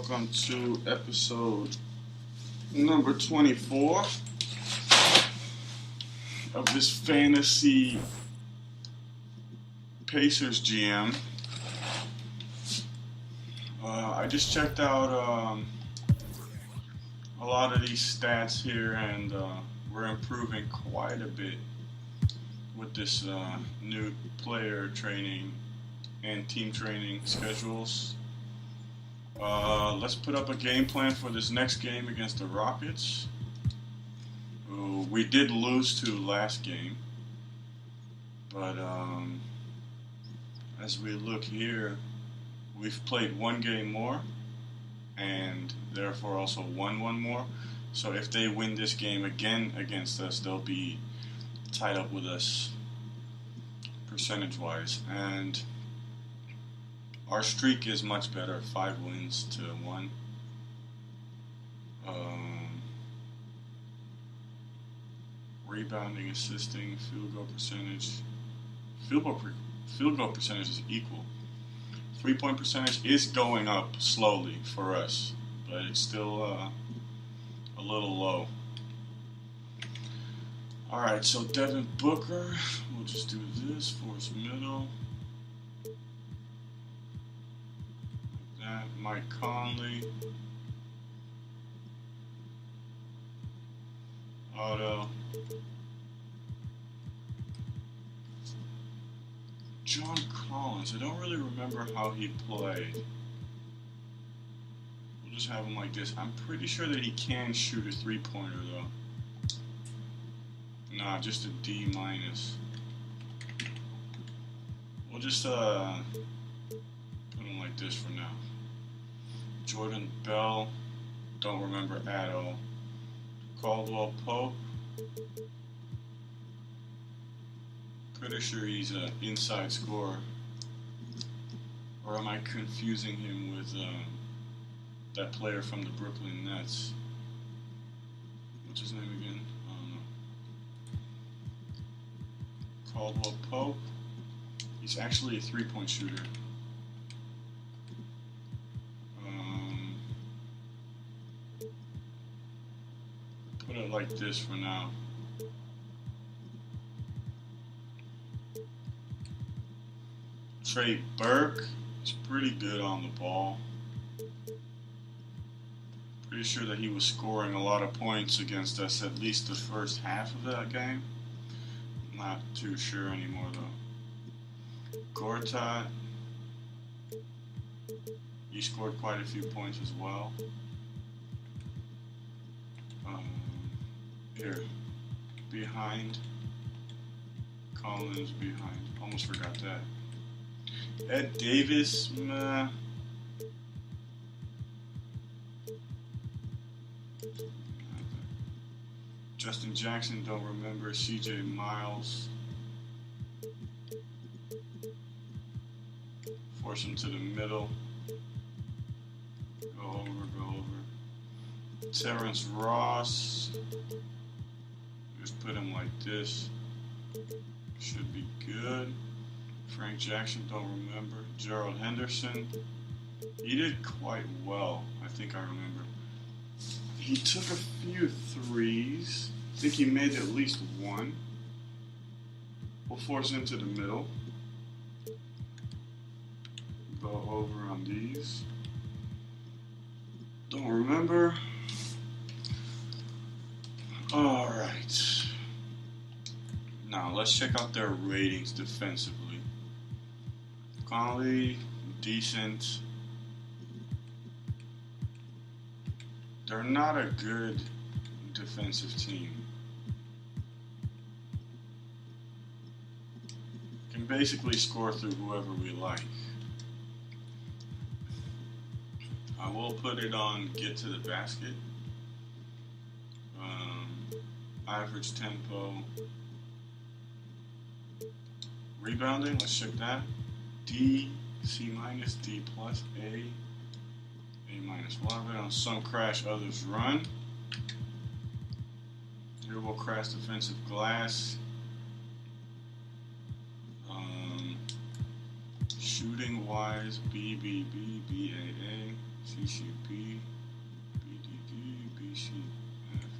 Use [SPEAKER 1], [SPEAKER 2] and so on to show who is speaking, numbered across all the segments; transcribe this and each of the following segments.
[SPEAKER 1] welcome to episode number 24 of this fantasy Pacers GM. I just checked out a lot of these stats here, and we're improving quite a bit with this new player training and team training schedules. Let's put up a game plan for this next game against the Rockets. We did lose to last game, but as we look here, we've played one game more and therefore also won one more. So if they win this game again against us, they'll be tied up with us percentage-wise. And our streak is much better, 5 wins to 1. Rebounding, assisting, field goal percentage. Field goal percentage is equal. 3-point percentage is going up slowly for us, but it's still a little low. Alright, so Devin Booker, we'll just do this, force middle. Mike Conley, Auto, John Collins. I don't really remember how he played. We'll just have him like this. I'm pretty sure that he can shoot a 3-pointer though. Nah, just a D minus. We'll just put him like this for now. Jordan Bell, don't remember at all. Caldwell Pope, pretty sure he's an inside scorer. Or am I confusing him with that player from the Brooklyn Nets? What's his name again? I don't know. Caldwell Pope, he's actually a 3-point shooter. Put it like this for now. Trey Burke is pretty good on the ball. Pretty sure that he was scoring a lot of points against us at least the first half of that game. Not too sure anymore though. Gortat, he scored quite a few points as well. Here, behind, Collins behind, almost forgot that. Ed Davis, meh. Justin Jackson, don't remember. CJ Miles, force him to the middle, go over. Terrence Ross, just put him like this. Should be good. Frank Jackson, don't remember. Gerald Henderson, he did quite well, I think I remember. He took a few threes. I think he made at least one. We'll force him to the middle. Go over on these. Don't remember. Alright. Now let's check out their ratings defensively. Conley, decent. They're not a good defensive team. Can basically score through whoever we like. I will put it on get to the basket. Average tempo. Rebounding, let's check that. D, C minus, D plus, A minus. We'll have it on some crash, others run. Here we'll crash defensive glass. Shooting wise, B, B, B, B, A, A. CCB, BDD, BC.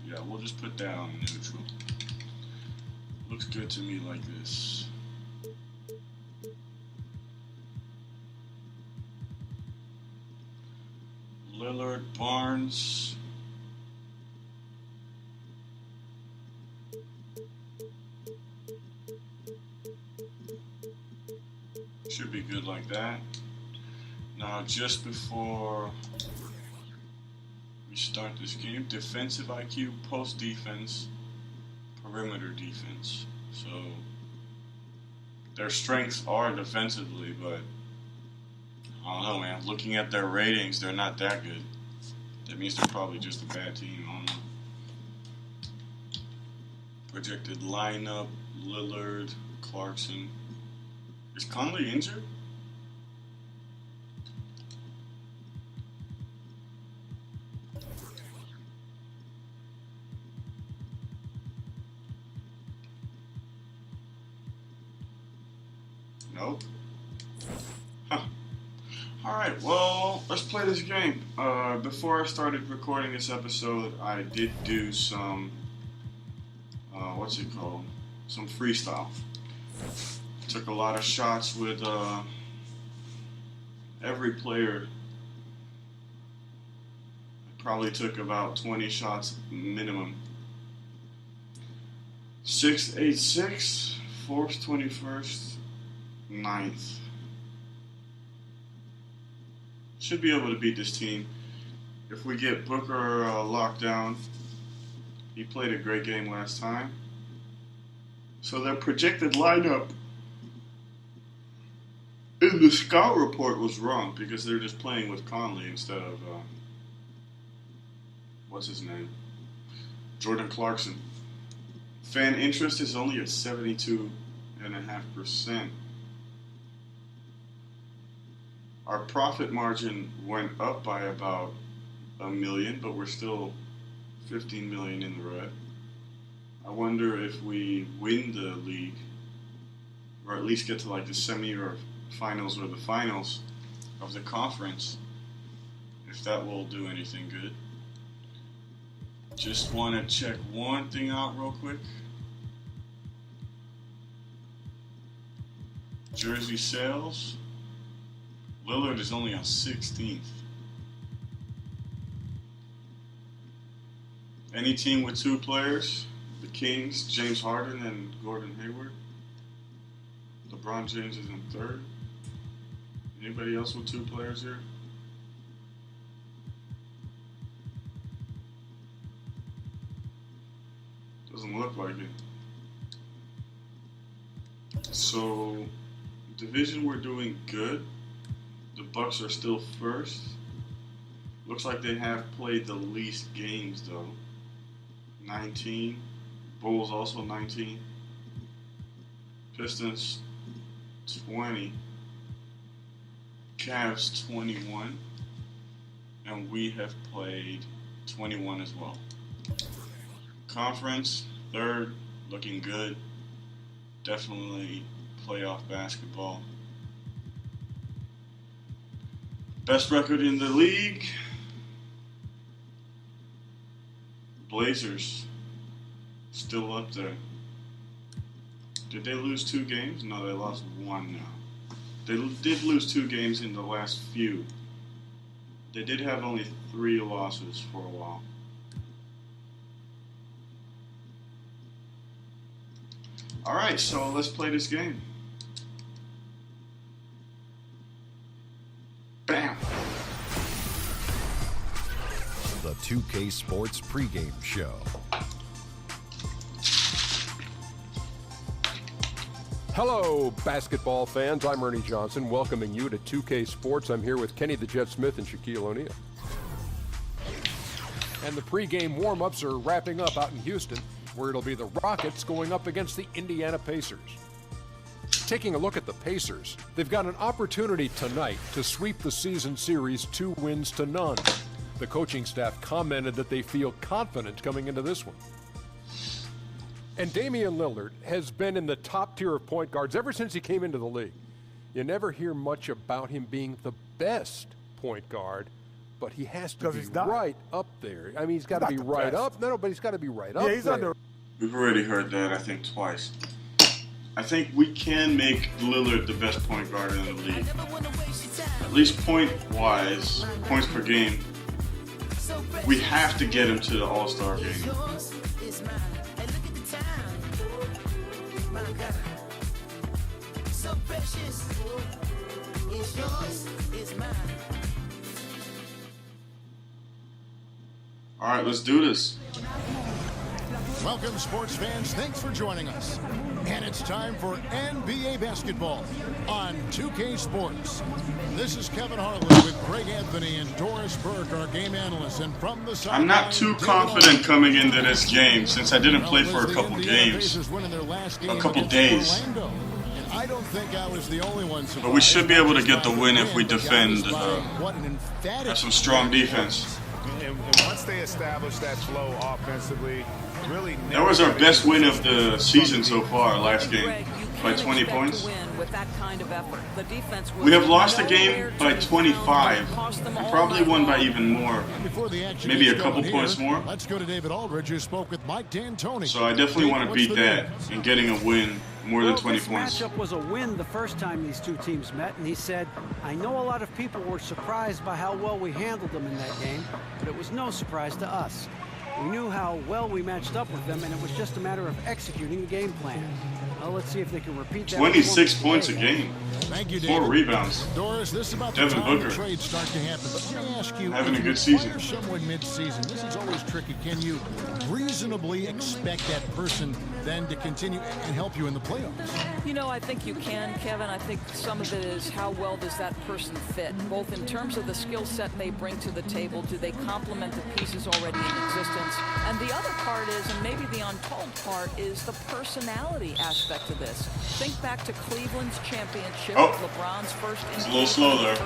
[SPEAKER 1] Yeah, we'll just put that on neutral. Looks good to me like this. Lillard, Barnes. Should be good like that. Now, just before we start this game, defensive IQ, post defense, perimeter defense. So their strengths are defensively, but I don't know, man. Looking at their ratings, they're not that good. That means they're probably just a bad team. I don't know. Projected lineup: Lillard, Clarkson. Is Conley injured? Nope. Huh. Alright, well, let's play this game. Before I started recording this episode, I did do some, some freestyle. Took a lot of shots with every player. I probably took about 20 shots minimum. 6'8", 4th, 21st, 9th. Should be able to beat this team. If we get Booker locked down, he played a great game last time. So their projected lineup in the scout report was wrong because they're just playing with Conley instead of, what's his name? Jordan Clarkson. Fan interest is only at 72.5%. Our profit margin went up by about $1 million, but we're still $15 million in the red. I wonder if we win the league, or at least get to like the semi or finals or the finals of the conference, if that will do anything good. Just want to check one thing out real quick. Jersey sales. Lillard is only on 16th. Any team with two players, the Kings, James Harden and Gordon Hayward. LeBron James is in 3rd. Anybody else with two players here? Doesn't look like it. So, division, we're doing good. The Bucks are still 1st. Looks like they have played the least games though. 19. Bulls also 19. Pistons 20. Cavs 21. And we have played 21 as well. Conference 3rd, looking good. Definitely playoff basketball. Best record in the league, Blazers, still up there. Did they lose 2 games? No, they lost 1 now. They did lose 2 games in the last few. They did have only 3 losses for a while. Alright, so let's play this game. Bam!
[SPEAKER 2] The 2K Sports pregame show.
[SPEAKER 3] Hello, basketball fans. I'm Ernie Johnson, welcoming you to 2K Sports. I'm here with Kenny the Jet Smith and Shaquille O'Neal. And the pregame warm-ups are wrapping up out in Houston, where it'll be the Rockets going up against the Indiana Pacers. Taking a look at the Pacers, they've got an opportunity tonight to sweep the season series 2-0. The coaching staff commented that they feel confident coming into this one. And Damian Lillard has been in the top tier of point guards ever since he came into the league. You never hear much about him being the best point guard, but he has to be
[SPEAKER 4] he's not.
[SPEAKER 3] right up there. I mean, he's got to be right up. No, but he's got to be right up
[SPEAKER 4] Yeah, he's
[SPEAKER 3] there.
[SPEAKER 4] under.
[SPEAKER 1] We've already heard that, I think, twice. I think we can make Lillard the best point guard in the league. At least point-wise, points per game. We have to get him to the All-Star game. All right, let's do this.
[SPEAKER 5] Welcome, sports fans. Thanks for joining us. And it's time for NBA basketball on 2K Sports. This is Kevin Harlan with Greg Anthony and Doris Burke, our game analysts. And from the side,
[SPEAKER 1] I'm not too confident coming into this game since I didn't play for a couple games, a couple days.
[SPEAKER 5] I don't think I was the only one.
[SPEAKER 1] But we should be able to get the win if we defend, have some strong defense.
[SPEAKER 4] And once they establish that flow offensively, really.
[SPEAKER 1] That was our best win of the season so far, last game, by 20 points. We have lost a game by 25, and probably won by even more, maybe a couple points more.
[SPEAKER 5] Let's go to David Aldridge, who spoke with Mike D'Antoni.
[SPEAKER 1] So I definitely want to beat that in getting a win more than 20
[SPEAKER 6] this
[SPEAKER 1] points.
[SPEAKER 6] matchup was a win the first time these two teams met, and he said, I know a lot of people were surprised by how well we handled them in that game, but it was no surprise to us. We knew how well we matched up with them, and it was just a matter of executing the game plan. Well, let's see if they can repeat that.
[SPEAKER 1] 26 points a game.
[SPEAKER 5] Thank you,
[SPEAKER 1] 4 rebounds.
[SPEAKER 5] Doris, this is about
[SPEAKER 1] Devin
[SPEAKER 5] the time
[SPEAKER 1] Booker.
[SPEAKER 5] the trades start to happen. But let me ask you,
[SPEAKER 1] Having a
[SPEAKER 5] if
[SPEAKER 1] good
[SPEAKER 5] you
[SPEAKER 1] season.
[SPEAKER 5] acquire someone mid-season, this is always tricky. Can you reasonably expect that person then to continue and help you in the playoffs?
[SPEAKER 7] You know, I think you can, Kevin. I think some of it is how well does that person fit, both in terms of the skill set they bring to the table. Do they complement the pieces already in existence? And the other part is, and maybe the untold part, is the personality aspect of this. Think back to Cleveland's championship, LeBron's first
[SPEAKER 1] It's a little slow there.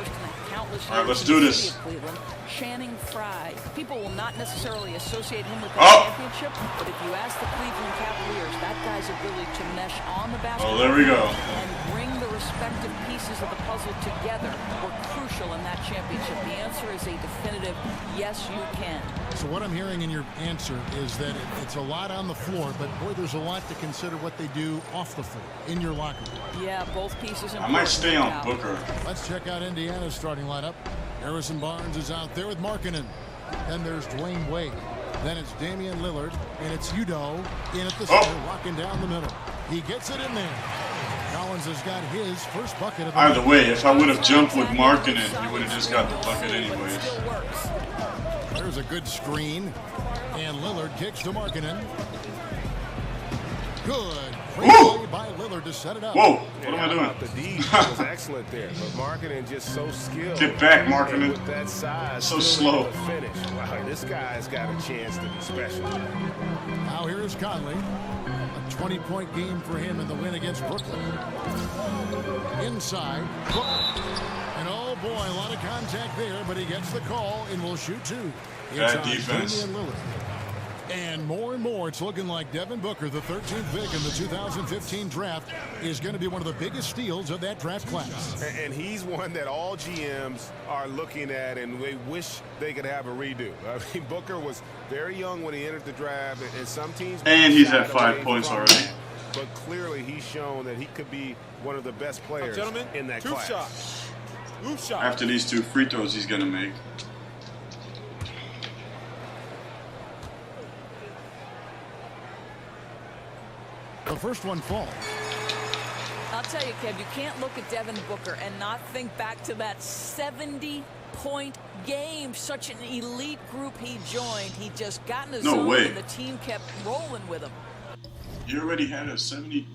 [SPEAKER 1] All right, let's do this.
[SPEAKER 7] Cleveland, Channing Frye. People will not necessarily associate him with that championship, but if you ask the Cleveland Cavaliers, that guy's ability to mesh on the basketball
[SPEAKER 1] there we go.
[SPEAKER 7] and bring the respective pieces of the puzzle together were crucial in that championship. The answer is a definitive yes, you can.
[SPEAKER 5] So what I'm hearing in your answer is that it's a lot on the floor, but boy, there's a lot to consider what they do off the floor, in your locker room.
[SPEAKER 7] Yeah, both pieces.
[SPEAKER 1] I might stay on Booker.
[SPEAKER 5] Let's check out Indiana's starting lineup. Harrison Barnes is out there with Markkanen. Then there's Dwayne Wade. Then it's Damian Lillard, and it's Udoh in at the center, rocking down the middle. He gets it in there. Collins has got his first bucket of the
[SPEAKER 1] Either way, if I would have jumped with Markkanen, he would have just got the bucket anyways.
[SPEAKER 5] There's a good screen, and Lillard kicks to Markkanen. Good. Great play by Lillard to set it up.
[SPEAKER 1] Whoa, what am I doing?
[SPEAKER 4] The D was excellent there, but Markkanen just so skilled.
[SPEAKER 1] Get back, Markkanen.
[SPEAKER 4] With that size,
[SPEAKER 1] So
[SPEAKER 4] still
[SPEAKER 1] slow.
[SPEAKER 4] able to finish. Wow, this guy's got a chance to be special.
[SPEAKER 5] Now here is Conley. A 20-point game for him in the win against Brooklyn. Inside. And oh boy, a lot of contact there, but he gets the call and will shoot two.
[SPEAKER 1] Bad defense.
[SPEAKER 5] Damian Lillard. And more, it's looking like Devin Booker, the 13th pick in the 2015 draft, is going to be one of the biggest steals of that draft class.
[SPEAKER 4] And he's one that all GMs are looking at, and they wish they could have a redo. I mean, Booker was very young when he entered the draft, and some teams...
[SPEAKER 1] And he's at 5 points already.
[SPEAKER 4] That. But clearly, he's shown that he could be one of the best players in that class.
[SPEAKER 1] After these 2 free throws he's going to make.
[SPEAKER 5] The first one falls.
[SPEAKER 7] I'll tell you, Kev, you can't look at Devin Booker and not think back to that 70-point game. Such an elite group he joined. He just got in his zone and the team kept rolling with him.
[SPEAKER 1] He already had a 70-point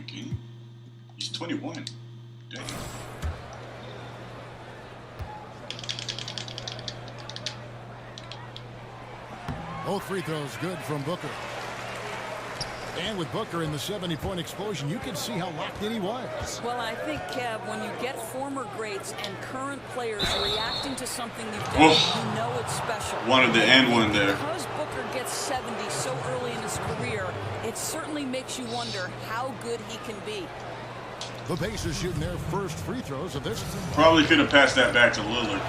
[SPEAKER 1] game. He's 21. Damn.
[SPEAKER 5] Both free throws good from Booker. And with Booker in the 70-point explosion, you can see how locked in he was.
[SPEAKER 7] Well, I think, Kev, when you get former greats and current players reacting to something you've done, you know it's special.
[SPEAKER 1] Wanted the and one there.
[SPEAKER 7] Because Booker gets 70 so early in his career, it certainly makes you wonder how good he can be.
[SPEAKER 5] The Pacers shooting their first free throws of this.
[SPEAKER 1] Probably could have passed that back to Lillard.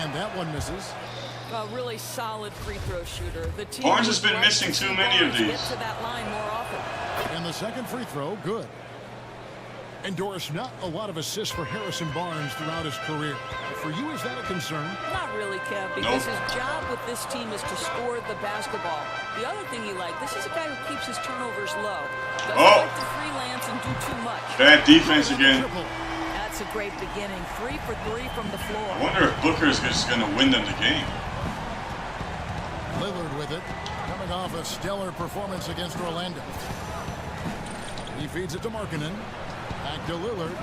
[SPEAKER 5] And that one misses.
[SPEAKER 7] A really solid free throw shooter. The team
[SPEAKER 1] Barnes has been missing too many of these.
[SPEAKER 7] Get to that line more often.
[SPEAKER 5] And the second free throw, good. And Doris, not a lot of assists for Harrison Barnes throughout his career. For you, is that a concern?
[SPEAKER 7] Not really, Kev, because his job with this team is to score the basketball. The other thing he likes, this is a guy who keeps his turnovers low. Doesn't like to freelance and do too much.
[SPEAKER 1] Bad defense again.
[SPEAKER 7] That's a great beginning. 3 for 3 from the floor.
[SPEAKER 1] I wonder if Booker is just going to win them the game.
[SPEAKER 5] Lillard with it, coming off a stellar performance against Orlando. He feeds it to Markkanen. Back to Lillard.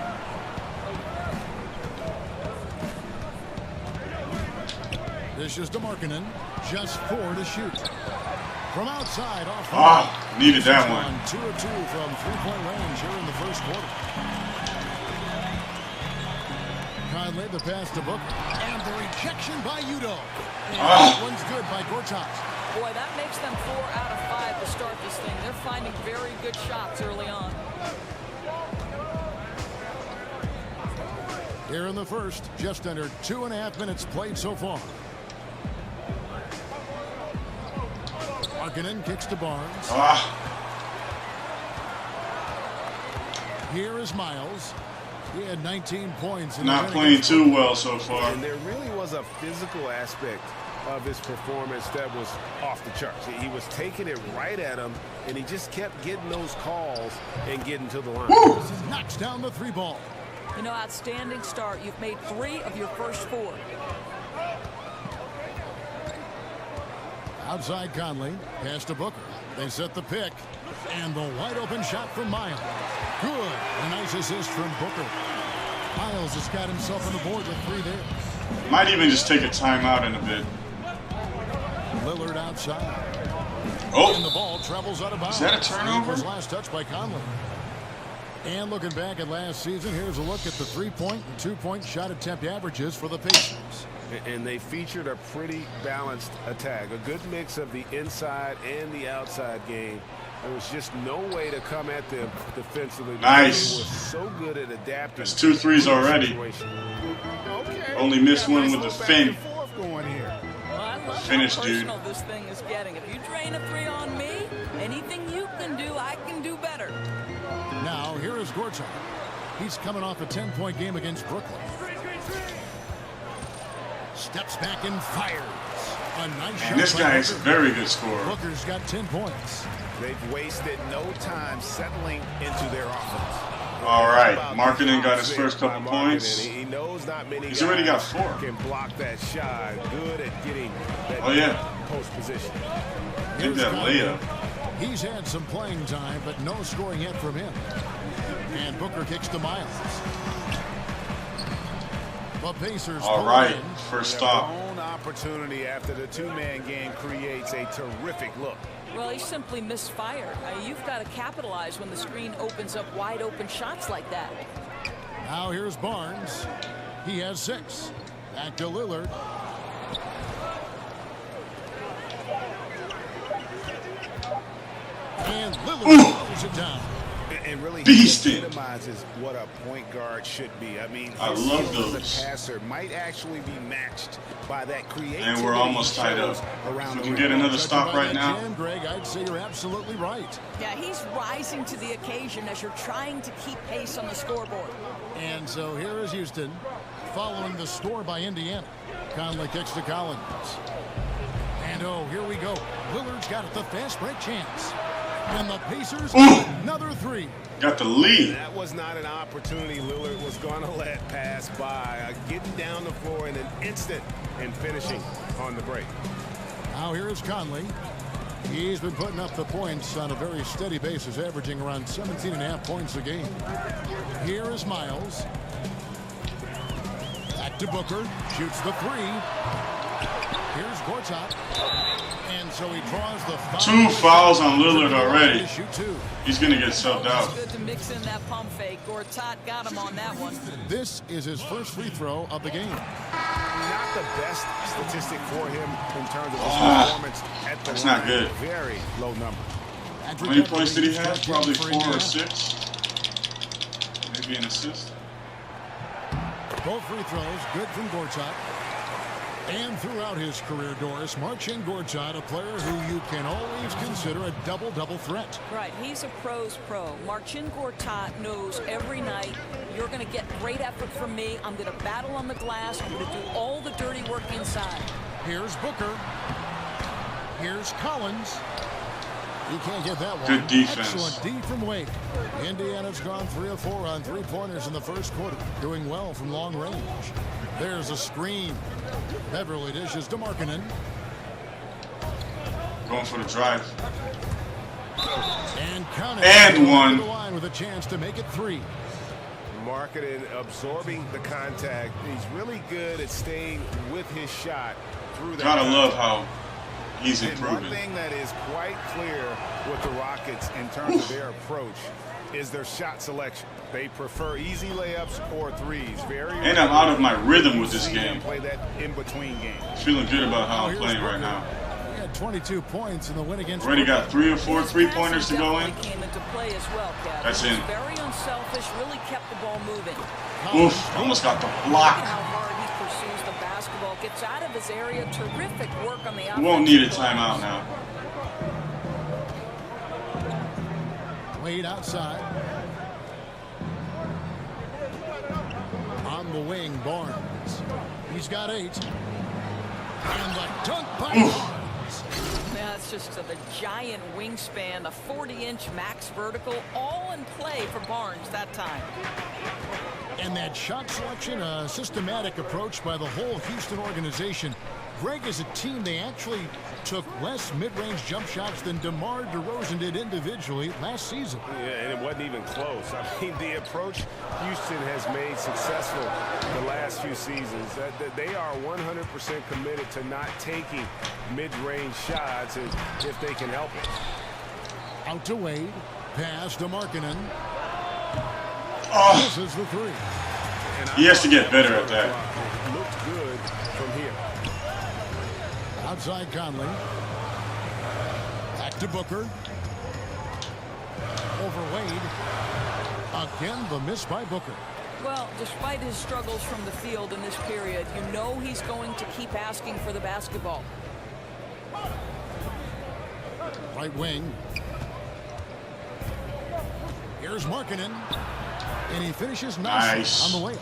[SPEAKER 5] This is to Markkanen. Just 4 to shoot. From outside, off.
[SPEAKER 1] Needed that one.
[SPEAKER 5] 2 of 2 from three-point range here in the first quarter. Conley, the pass to Booker. And the rejection by Udo. And that one's good by Gortat.
[SPEAKER 7] Boy, that makes them 4 out of 5 to start this thing. They're finding very good shots early on.
[SPEAKER 5] Here in the first, just under 2.5 minutes played so far. Markkanen kicks to Barnes. Here is Miles. He had 19 points.
[SPEAKER 1] Not playing too well so far.
[SPEAKER 4] And there really was a physical aspect of his performance that was off the charts. He was taking it right at him, and he just kept getting those calls and getting to the line.
[SPEAKER 5] Knocks down the 3 ball.
[SPEAKER 7] You know, outstanding start. You've made 3 of your first 4.
[SPEAKER 5] Outside Conley. Pass to Booker. They set the pick. And the wide open shot from Miles. Good. A nice assist from Booker. Miles has got himself on the board with 3 there.
[SPEAKER 1] Might even just take a timeout in a bit.
[SPEAKER 5] Lillard outside. And the ball travels out of bounds.
[SPEAKER 1] Is that a turnover?
[SPEAKER 5] Was last touch by Conley. And looking back at last season, here's a look at the 3-point and 2-point shot attempt averages for the Pacers.
[SPEAKER 4] And they featured a pretty balanced attack. A good mix of the inside and the outside game. There was just no way to come at them defensively.
[SPEAKER 1] Nice.
[SPEAKER 4] They were so good at adapting.
[SPEAKER 1] That's 2 threes already.
[SPEAKER 4] Okay.
[SPEAKER 1] Only missed one with the fin.
[SPEAKER 7] Well, I love
[SPEAKER 1] Finish,
[SPEAKER 7] how
[SPEAKER 1] dude.
[SPEAKER 7] personal this thing is getting. If you drain a 3 on me, anything you can do, I can do better.
[SPEAKER 5] Now, here is Gortat. He's coming off a 10-point game against Brooklyn. Steps back and fires. A nice shot.
[SPEAKER 1] And this guy is a very good scorer.
[SPEAKER 5] Booker's got 10 points.
[SPEAKER 4] They've wasted no time settling into their offense.
[SPEAKER 1] All right, Markkanen got his first couple points.
[SPEAKER 4] He knows not many
[SPEAKER 1] He's already got
[SPEAKER 4] guys
[SPEAKER 1] 4.
[SPEAKER 4] can block that shot. Good at getting that post position.
[SPEAKER 1] Get that layup.
[SPEAKER 5] He's had some playing time, but no scoring yet from him. And Booker kicks to Miles. The Pacers.
[SPEAKER 1] All right, first stop.
[SPEAKER 4] Their own opportunity after the 2-man game creates a terrific look.
[SPEAKER 7] Well, he simply misfired. You've got to capitalize when the screen opens up wide open shots like that.
[SPEAKER 5] Now here's Barnes. He has 6. Back to Lillard. And Lillard throws it down.
[SPEAKER 4] And really
[SPEAKER 1] Beasting.
[SPEAKER 4] epitomizes what a point guard should be. I mean,
[SPEAKER 1] I
[SPEAKER 4] his
[SPEAKER 1] love
[SPEAKER 4] skill
[SPEAKER 1] those.
[SPEAKER 4] as a passer might actually be matched by that creativity.
[SPEAKER 1] And we're almost tied up.
[SPEAKER 4] Around
[SPEAKER 1] If
[SPEAKER 4] the
[SPEAKER 1] we can
[SPEAKER 4] rim.
[SPEAKER 1] get another stop right now.
[SPEAKER 5] Jam, Greg, I'd say you're absolutely right.
[SPEAKER 7] Yeah, he's rising to the occasion as you're trying to keep pace on the scoreboard.
[SPEAKER 5] And so here is Houston following the score by Indiana. Conley kicks to Collins. And oh, here we go. Lillard's got it, the fast break chance. And the Pacers another 3.
[SPEAKER 1] Got the lead.
[SPEAKER 4] That was not an opportunity Lillard was going to let pass by. Getting down the floor in an instant and finishing on the break.
[SPEAKER 5] Now here is Conley. He's been putting up the points on a very steady basis, averaging around 17.5 points a game. Here is Miles. Back to Booker. Shoots the 3. Here's Gortat. And so he draws the foul.
[SPEAKER 1] 2 fouls on Lillard already.
[SPEAKER 5] Shoot 2.
[SPEAKER 1] He's going to get subbed out.
[SPEAKER 7] It's good to mix in that pump fake. Gortat got him on that one.
[SPEAKER 5] This is his first free throw of the game.
[SPEAKER 4] Not the best statistic for him in terms of his performance at the
[SPEAKER 1] That's
[SPEAKER 4] line.
[SPEAKER 1] not good.
[SPEAKER 4] Very low number.
[SPEAKER 1] How many points did he have? Probably 4 or 6. be an assist.
[SPEAKER 5] Both free throws good from Gortat. And throughout his career, Doris, Marcin Gortat, a player who you can always consider a double-double threat.
[SPEAKER 7] Right, he's a pro's pro. Marcin Gortat knows every night you're going to get great effort from me. I'm going to battle on the glass. I'm going to do all the dirty work inside.
[SPEAKER 5] Here's Booker. Here's Collins. He can't get that one.
[SPEAKER 1] Good defense.
[SPEAKER 5] Excellent D from Wade. Indiana's gone 3 of 4 on three-pointers in the first quarter. Doing well from long range. There's a screen. Beverly dishes to Markkanen.
[SPEAKER 1] Going for the drive.
[SPEAKER 5] And counting.
[SPEAKER 1] And one.
[SPEAKER 5] The line with a chance to make it 3.
[SPEAKER 4] Markkanen absorbing the contact. He's really good at staying with his shot through that.
[SPEAKER 1] Gotta love how he's
[SPEAKER 8] And
[SPEAKER 1] improving.
[SPEAKER 8] one thing that is quite clear with the Rockets in terms of their approach is their shot selection. They prefer easy layups or threes.
[SPEAKER 1] And I'm out of my rhythm with this game.
[SPEAKER 8] Play that in between game.
[SPEAKER 1] Feeling good about how I'm playing right now.
[SPEAKER 5] He had 22 points in the win against.
[SPEAKER 1] Already got 3 or 4 three-pointers to go in.
[SPEAKER 7] Came into play as well, Kev.
[SPEAKER 1] That's in.
[SPEAKER 7] Very unselfish, really kept the ball moving.
[SPEAKER 1] Oof, almost got the
[SPEAKER 7] Look
[SPEAKER 1] block.
[SPEAKER 7] at how hard he pursues the basketball, gets out of his area. Terrific work on the offense.
[SPEAKER 1] We won't need a timeout now.
[SPEAKER 5] Wade outside. On the wing, Barnes. He's got 8. And the dunk by Barnes.
[SPEAKER 7] Yeah, it's just the giant wingspan, a 40-inch max vertical, all in play for Barnes that time.
[SPEAKER 5] And that shot selection, a systematic approach by the whole Houston organization. Greg, as a team, they actually took less mid-range jump shots than DeMar DeRozan did individually last season.
[SPEAKER 4] Yeah, and it wasn't even close. I mean, the approach Houston has made successful the last few seasons, that they are 100% committed to not taking mid-range shots if they can help it.
[SPEAKER 5] Out to Wade. Pass to Markkanen.
[SPEAKER 1] Oh,
[SPEAKER 5] This is the 3.
[SPEAKER 1] he has to get better at that.
[SPEAKER 4] It looked good from here.
[SPEAKER 5] Outside Conley. Back to Booker. Over Wade. Again, the miss by Booker.
[SPEAKER 7] Well, despite his struggles from the field in this period, you know he's going to keep asking for the basketball.
[SPEAKER 5] Right wing. Here's Markkanen. And he finishes
[SPEAKER 1] Nice.
[SPEAKER 5] on the way.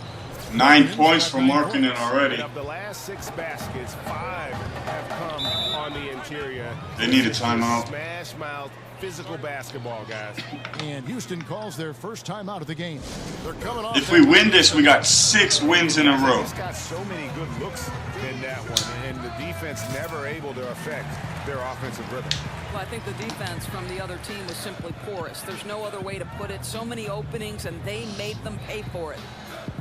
[SPEAKER 1] 9 points from Markkanen already.
[SPEAKER 4] And of the last 6 baskets, 5 have come on the interior.
[SPEAKER 1] They need a
[SPEAKER 4] This is
[SPEAKER 1] timeout.
[SPEAKER 4] Smash mouth, physical basketball, guys.
[SPEAKER 5] And Houston calls their first timeout of the game. They're coming off.
[SPEAKER 1] If we win this, we got 6 wins in a row.
[SPEAKER 8] He's got so many good looks in that one, and the defense never able to affect their offensive rhythm.
[SPEAKER 7] Well, I think the defense from the other team was simply porous. There's no other way to put it. So many openings, and they made them pay for it.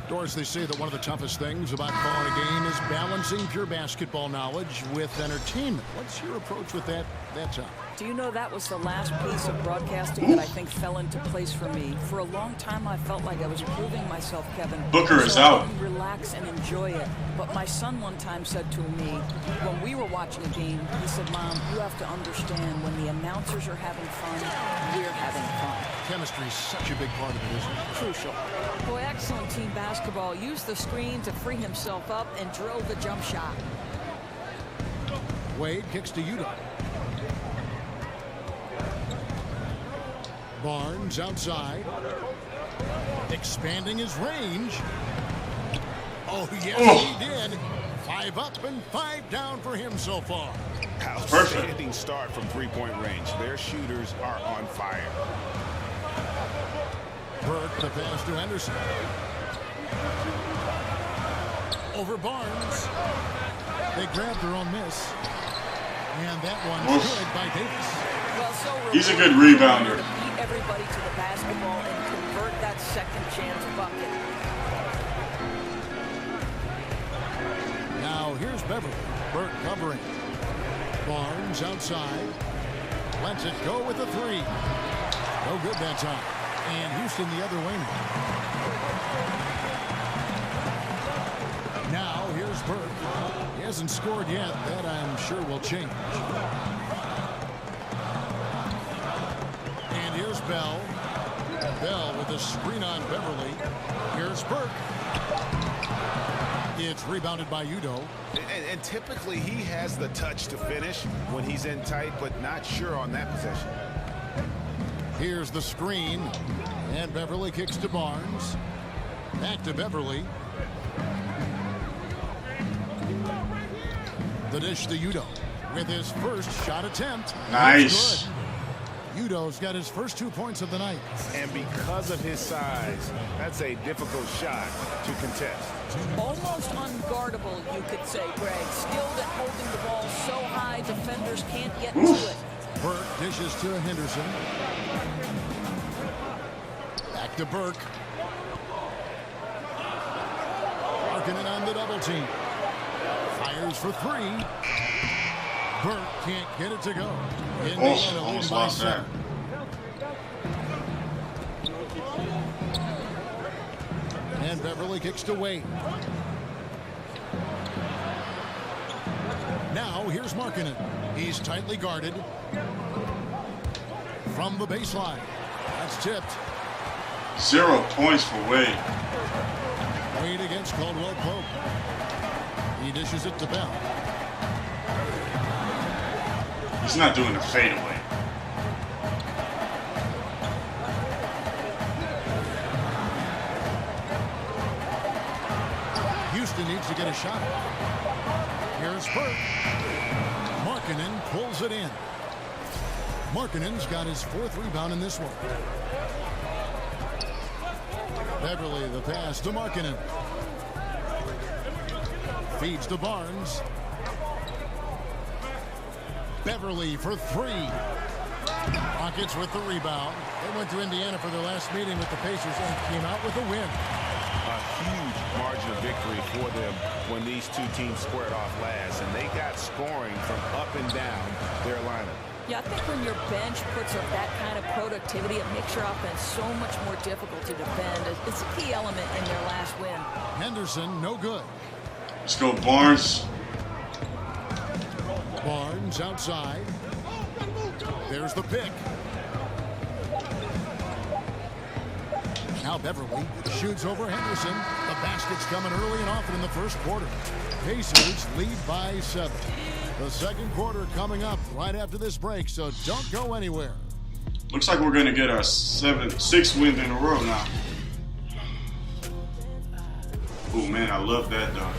[SPEAKER 5] Doris, they say that one of the toughest things about calling a game is balancing pure basketball knowledge with entertainment. What's your approach with that time?
[SPEAKER 7] Do you know that was the last piece of broadcasting that I think fell into place for me? For a long time, I felt like I was proving myself, Kevin.
[SPEAKER 1] Booker is
[SPEAKER 7] so
[SPEAKER 1] out.
[SPEAKER 7] I couldn't relax and enjoy it. But my son one time said to me, when we were watching a game, he said, "Mom, you have to understand when the announcers are having fun, we're having fun."
[SPEAKER 5] Chemistry is such a big part of it, isn't it?
[SPEAKER 7] Crucial. Boy, excellent team basketball. Used the screen to free himself up and drilled the jump shot.
[SPEAKER 5] Wade kicks to Utah. Barnes outside. Expanding his range. Oh, yes, he did. 5 up and 5 down for him so far.
[SPEAKER 8] Outstanding start from three-point range. Their shooters are on fire.
[SPEAKER 5] Burke the pass to Henderson. Over Barnes. They grabbed their own miss. And that one's good by Davis.
[SPEAKER 7] Well, so
[SPEAKER 1] He's a good rebounder.
[SPEAKER 7] to beat everybody to the basketball and convert that second chance bucket.
[SPEAKER 5] Now here's Beverly. Burke covering. Barnes outside. Lets it go with a 3. No good that time. And Houston the other way now. Now here's Burke. He hasn't scored yet. That I'm sure will change. And here's Bell. Bell with a screen on Beverly. Here's Burke. It's rebounded by Udo.
[SPEAKER 8] And typically he has the touch to finish when he's in tight, but not sure on that possession.
[SPEAKER 5] Here's the screen. And Beverly kicks to Barnes. Back to Beverly. The dish to Udo with his first shot attempt.
[SPEAKER 1] Nice.
[SPEAKER 5] Udo's got his first 2 points of the night.
[SPEAKER 8] And because of his size, that's a difficult shot to contest.
[SPEAKER 7] Almost unguardable, you could say, Greg. Skilled at holding the ball so high, defenders can't get to it.
[SPEAKER 5] Burke dishes to Henderson. Back to Burke. Markkanen on the double team. Fires for three. Burke can't get it to go.
[SPEAKER 1] Almost lost that.
[SPEAKER 5] And Beverly kicks to Wade. Now here's Markkanen. He's tightly guarded. From the baseline. That's tipped.
[SPEAKER 1] 0 points for Wade.
[SPEAKER 5] Wade against Caldwell Pope. He dishes it to Bell.
[SPEAKER 1] He's not doing a fadeaway.
[SPEAKER 5] Houston needs to get a shot. Here's Burke. Markkanen pulls it in. Markkanen's got his 4th rebound in this one. Beverly the pass to Markkanen. Feeds to Barnes. Beverly for three. Rockets with the rebound. They went to Indiana for their last meeting with the Pacers and came out with a win.
[SPEAKER 8] A huge margin of victory for them when these two teams squared off last, and they got scoring from up and down their lineup.
[SPEAKER 7] Yeah, I think when your bench puts up that kind of productivity, it makes your offense so much more difficult to defend. It's a key element in their last win.
[SPEAKER 5] Henderson, no good.
[SPEAKER 1] Let's go, Barnes.
[SPEAKER 5] Barnes outside. There's the pick. Now Beverly shoots over Henderson. The basket's coming early and often in the first quarter. Pacers lead by 7. The second quarter coming up right after this break, so don't go anywhere.
[SPEAKER 1] Looks like we're going to get our 6th win in a row now. Oh, man, I love that, though.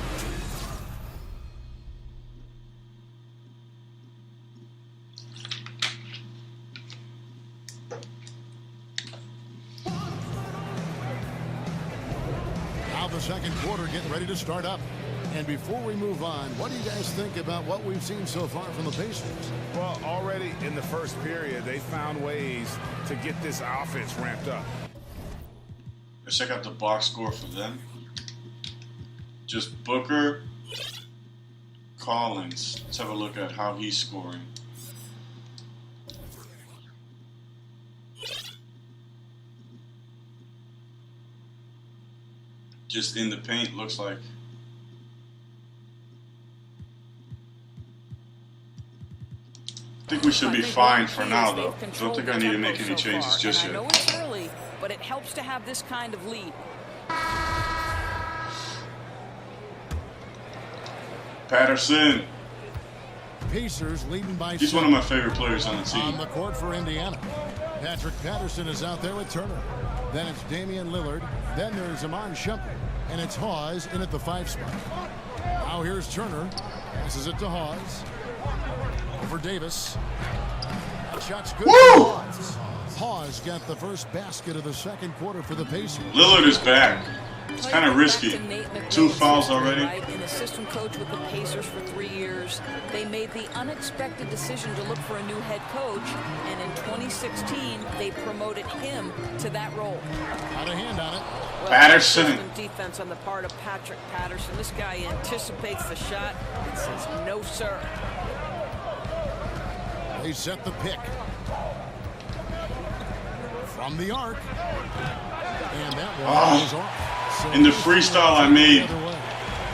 [SPEAKER 5] The second quarter getting ready to start up. And before we move on, what do you guys think about what we've seen so far from the Pacers?
[SPEAKER 8] Well, already in the first period, they found ways to get this offense ramped up.
[SPEAKER 1] Let's check out the box score for them. Just Booker, Collins. Let's have a look at how he's scoring. Just in the paint, looks like. I think we should be fine for now, though. Don't think I need to make any changes just yet.
[SPEAKER 7] I know it's early, but it helps to have this kind of lead.
[SPEAKER 1] Patterson.
[SPEAKER 5] Pacers leading by 7.
[SPEAKER 1] He's one of my favorite players on the team.
[SPEAKER 5] On the court for Indiana. Patrick Patterson is out there with Turner. Then it's Damian Lillard. Then there's Iman Shumpert. And it's Hawes in at the 5 spot. Now here's Turner. Passes it to Hawes. For Davis. That shot's good. Hawes got the first basket of the second quarter for the Pacers.
[SPEAKER 1] Lillard is back. It's kind of risky. 2 fouls already.
[SPEAKER 7] An assistant coach with the Pacers for 3 years. They made the unexpected decision to look for a new head coach, and in 2016, they promoted him to that role.
[SPEAKER 5] Got a hand on it.
[SPEAKER 7] Well,
[SPEAKER 1] Patterson.
[SPEAKER 7] Defense on the part of Patrick Patterson. This guy anticipates the shot and says, "No, sir."
[SPEAKER 5] They set the pick. From the arc. And that one goes off. So
[SPEAKER 1] in the freestyle I made,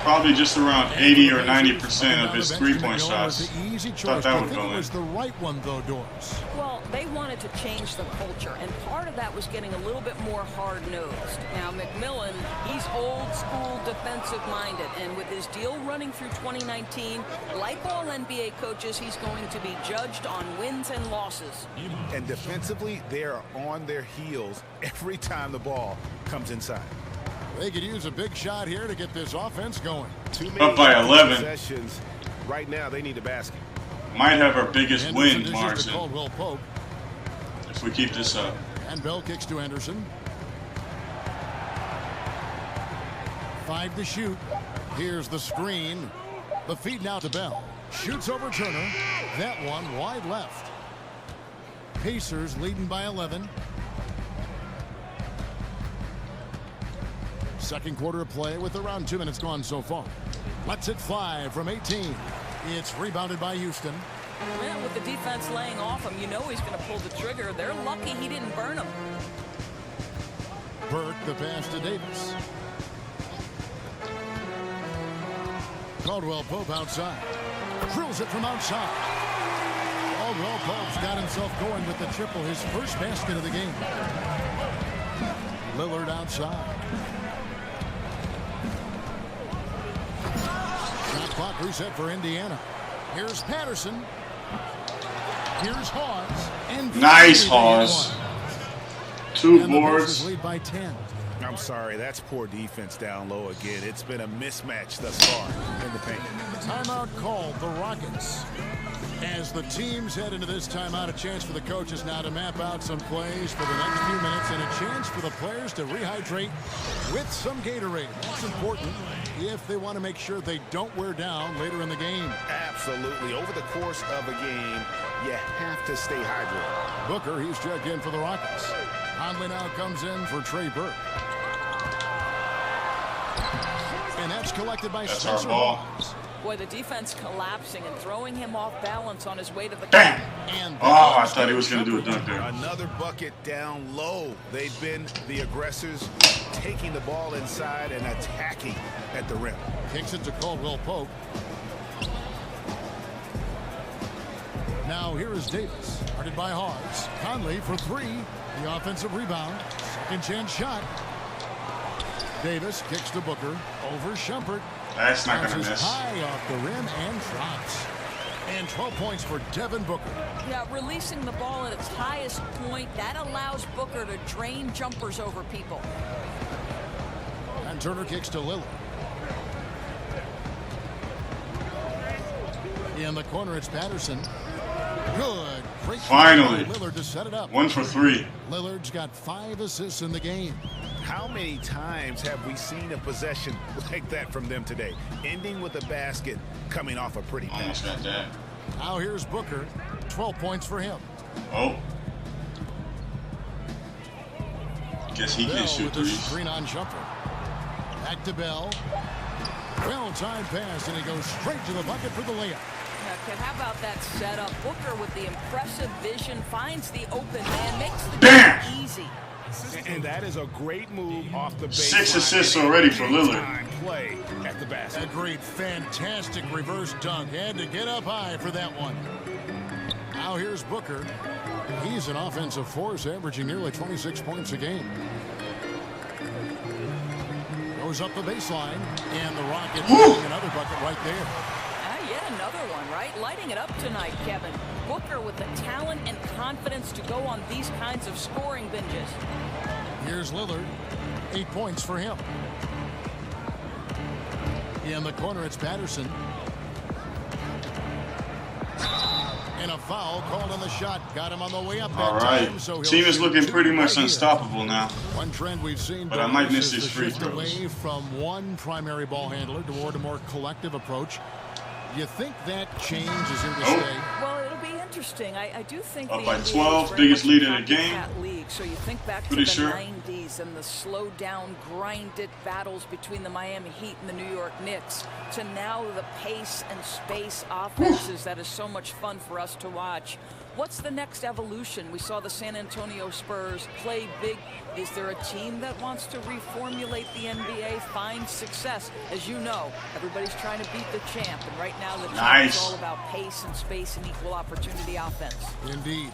[SPEAKER 1] probably just around 80 or 90% of his three-point shots. Thought that would go in.
[SPEAKER 5] Was the right one though, Doris?
[SPEAKER 7] Well, they wanted to change the culture, and part of that was getting a little bit more hard-nosed. Now, McMillan, he's old-school defensive-minded, and with his deal running through 2019, like all NBA coaches, he's going to be judged on wins and losses.
[SPEAKER 8] And defensively, they are on their heels every time the ball comes inside.
[SPEAKER 5] They could use a big shot here to get this offense going.
[SPEAKER 1] Up by 11.
[SPEAKER 4] Possessions. Right now, they need a basket.
[SPEAKER 1] Might have our biggest
[SPEAKER 5] Anderson
[SPEAKER 1] win
[SPEAKER 5] dishes to
[SPEAKER 1] margin
[SPEAKER 5] Caldwell Pope.
[SPEAKER 1] if we keep this up.
[SPEAKER 5] And Bell kicks to Anderson. 5 to shoot. Here's the screen. The feed now to Bell. Shoots over Turner. That one wide left. Pacers leading by 11. Second quarter of play with around 2 minutes gone so far. Lets it fly from 18. It's rebounded by Houston.
[SPEAKER 7] Well, with the defense laying off him, you know he's going to pull the trigger. They're lucky he didn't burn him.
[SPEAKER 5] Burke the pass to Davis. Caldwell Pope outside. Drills it from outside. Caldwell Pope's got himself going with the triple, his first basket of the game. Lillard outside. Shot clock reset for Indiana. Here's Patterson. Here's Hawes. And
[SPEAKER 1] Nice, Hawes. 2
[SPEAKER 5] and the
[SPEAKER 1] boards.
[SPEAKER 5] Pacers lead by 10.
[SPEAKER 8] I'm sorry, that's poor defense down low again. It's been a mismatch thus far in the paint.
[SPEAKER 5] Timeout called the Rockets. As the teams head into this timeout, a chance for the coaches now to map out some plays for the next few minutes and a chance for the players to rehydrate with some Gatorade. That's important if they want to make sure they don't wear down later in the game.
[SPEAKER 8] Absolutely. Over the course of a game, you have to stay hydrated.
[SPEAKER 5] Booker, he's checked in for the Rockets. Conley now comes in for Trey Burke. And that's collected by
[SPEAKER 1] That's our
[SPEAKER 5] Spencer
[SPEAKER 1] ball.
[SPEAKER 5] Hawes.
[SPEAKER 7] Boy, the defense collapsing and throwing him off balance on his way to the
[SPEAKER 1] Bam!
[SPEAKER 5] And
[SPEAKER 1] Oh, I thought he was going to do a dunk there.
[SPEAKER 8] Another bucket down low. They've been the aggressors, taking the ball inside and attacking at the rim.
[SPEAKER 5] Kicks it to Caldwell Pope. Now here is Davis. Guarded by Hawes. Conley for 3. The offensive rebound. Second chance shot. Davis kicks to Booker. Over Shumpert.
[SPEAKER 1] That's not going to
[SPEAKER 5] Bounces
[SPEAKER 1] miss.
[SPEAKER 5] high off the rim and drops. And 12 points for Devin Booker.
[SPEAKER 7] Yeah, releasing the ball at its highest point, that allows Booker to drain jumpers over people.
[SPEAKER 5] And Turner kicks to Lillard. In the corner, it's Patterson. Good. Great
[SPEAKER 1] Finally.
[SPEAKER 5] Lillard to set it up.
[SPEAKER 1] 1 for 3.
[SPEAKER 5] Lillard's got 5 assists in the game.
[SPEAKER 8] How many times have we seen a possession like that from them today? Ending with a basket, coming off a pretty pass.
[SPEAKER 1] Almost got that.
[SPEAKER 5] Now here's Booker. 12 points for him.
[SPEAKER 1] Oh. Guess he
[SPEAKER 5] Bell
[SPEAKER 1] can shoot
[SPEAKER 5] with the
[SPEAKER 1] threes.
[SPEAKER 5] screen on Shumpert. Back to Bell. Well-timed pass, and he goes straight to the bucket for the layup.
[SPEAKER 7] Now, Ken, how about that setup? Booker with the impressive vision finds the open man, makes the
[SPEAKER 1] Bam!
[SPEAKER 7] game easy.
[SPEAKER 8] And that is a great move off the baseline.
[SPEAKER 1] 6 assists already for Lillard.
[SPEAKER 8] Play at the basket.
[SPEAKER 5] A great, fantastic reverse dunk. Had to get up high for that one. Now here's Booker. He's an offensive force, averaging nearly 26 points a game. Goes up the baseline, and the Rockets getting another bucket right there.
[SPEAKER 7] Yet another one, right? Lighting it up tonight, Kevin. Booker with the talent and confidence to go on these kinds of scoring binges.
[SPEAKER 5] Here's Lillard. 8 points for him. In the corner, it's Patterson. And a foul called on the shot. Got him on the way up that
[SPEAKER 1] All right.
[SPEAKER 5] time. So
[SPEAKER 1] Team is looking pretty much
[SPEAKER 5] right
[SPEAKER 1] unstoppable now.
[SPEAKER 5] One trend we've seen,
[SPEAKER 1] But I might miss
[SPEAKER 5] is
[SPEAKER 1] these
[SPEAKER 5] the
[SPEAKER 1] free
[SPEAKER 5] shift
[SPEAKER 1] throws.
[SPEAKER 5] away from one primary ball handler toward a more collective approach. You think that change is here to stay?
[SPEAKER 7] Well, it'll be interesting. I do think
[SPEAKER 1] Up
[SPEAKER 7] the
[SPEAKER 1] by
[SPEAKER 7] NBA is
[SPEAKER 1] 12,
[SPEAKER 7] very
[SPEAKER 1] biggest
[SPEAKER 7] much
[SPEAKER 1] lead
[SPEAKER 7] a
[SPEAKER 1] in the game.
[SPEAKER 7] copycat league. So you think back to
[SPEAKER 1] Pretty
[SPEAKER 7] the
[SPEAKER 1] sure.
[SPEAKER 7] 90s and the slow down, grinded battles between the Miami Heat and the New York Knicks to now the pace and space offenses that is so much fun for us to watch. What's the next evolution? We saw the San Antonio Spurs play big. Is there a team that wants to reformulate the NBA, find success? As you know, everybody's trying to beat the champ, and right now the champ is all about pace and space and equal opportunity offense.
[SPEAKER 5] Indeed.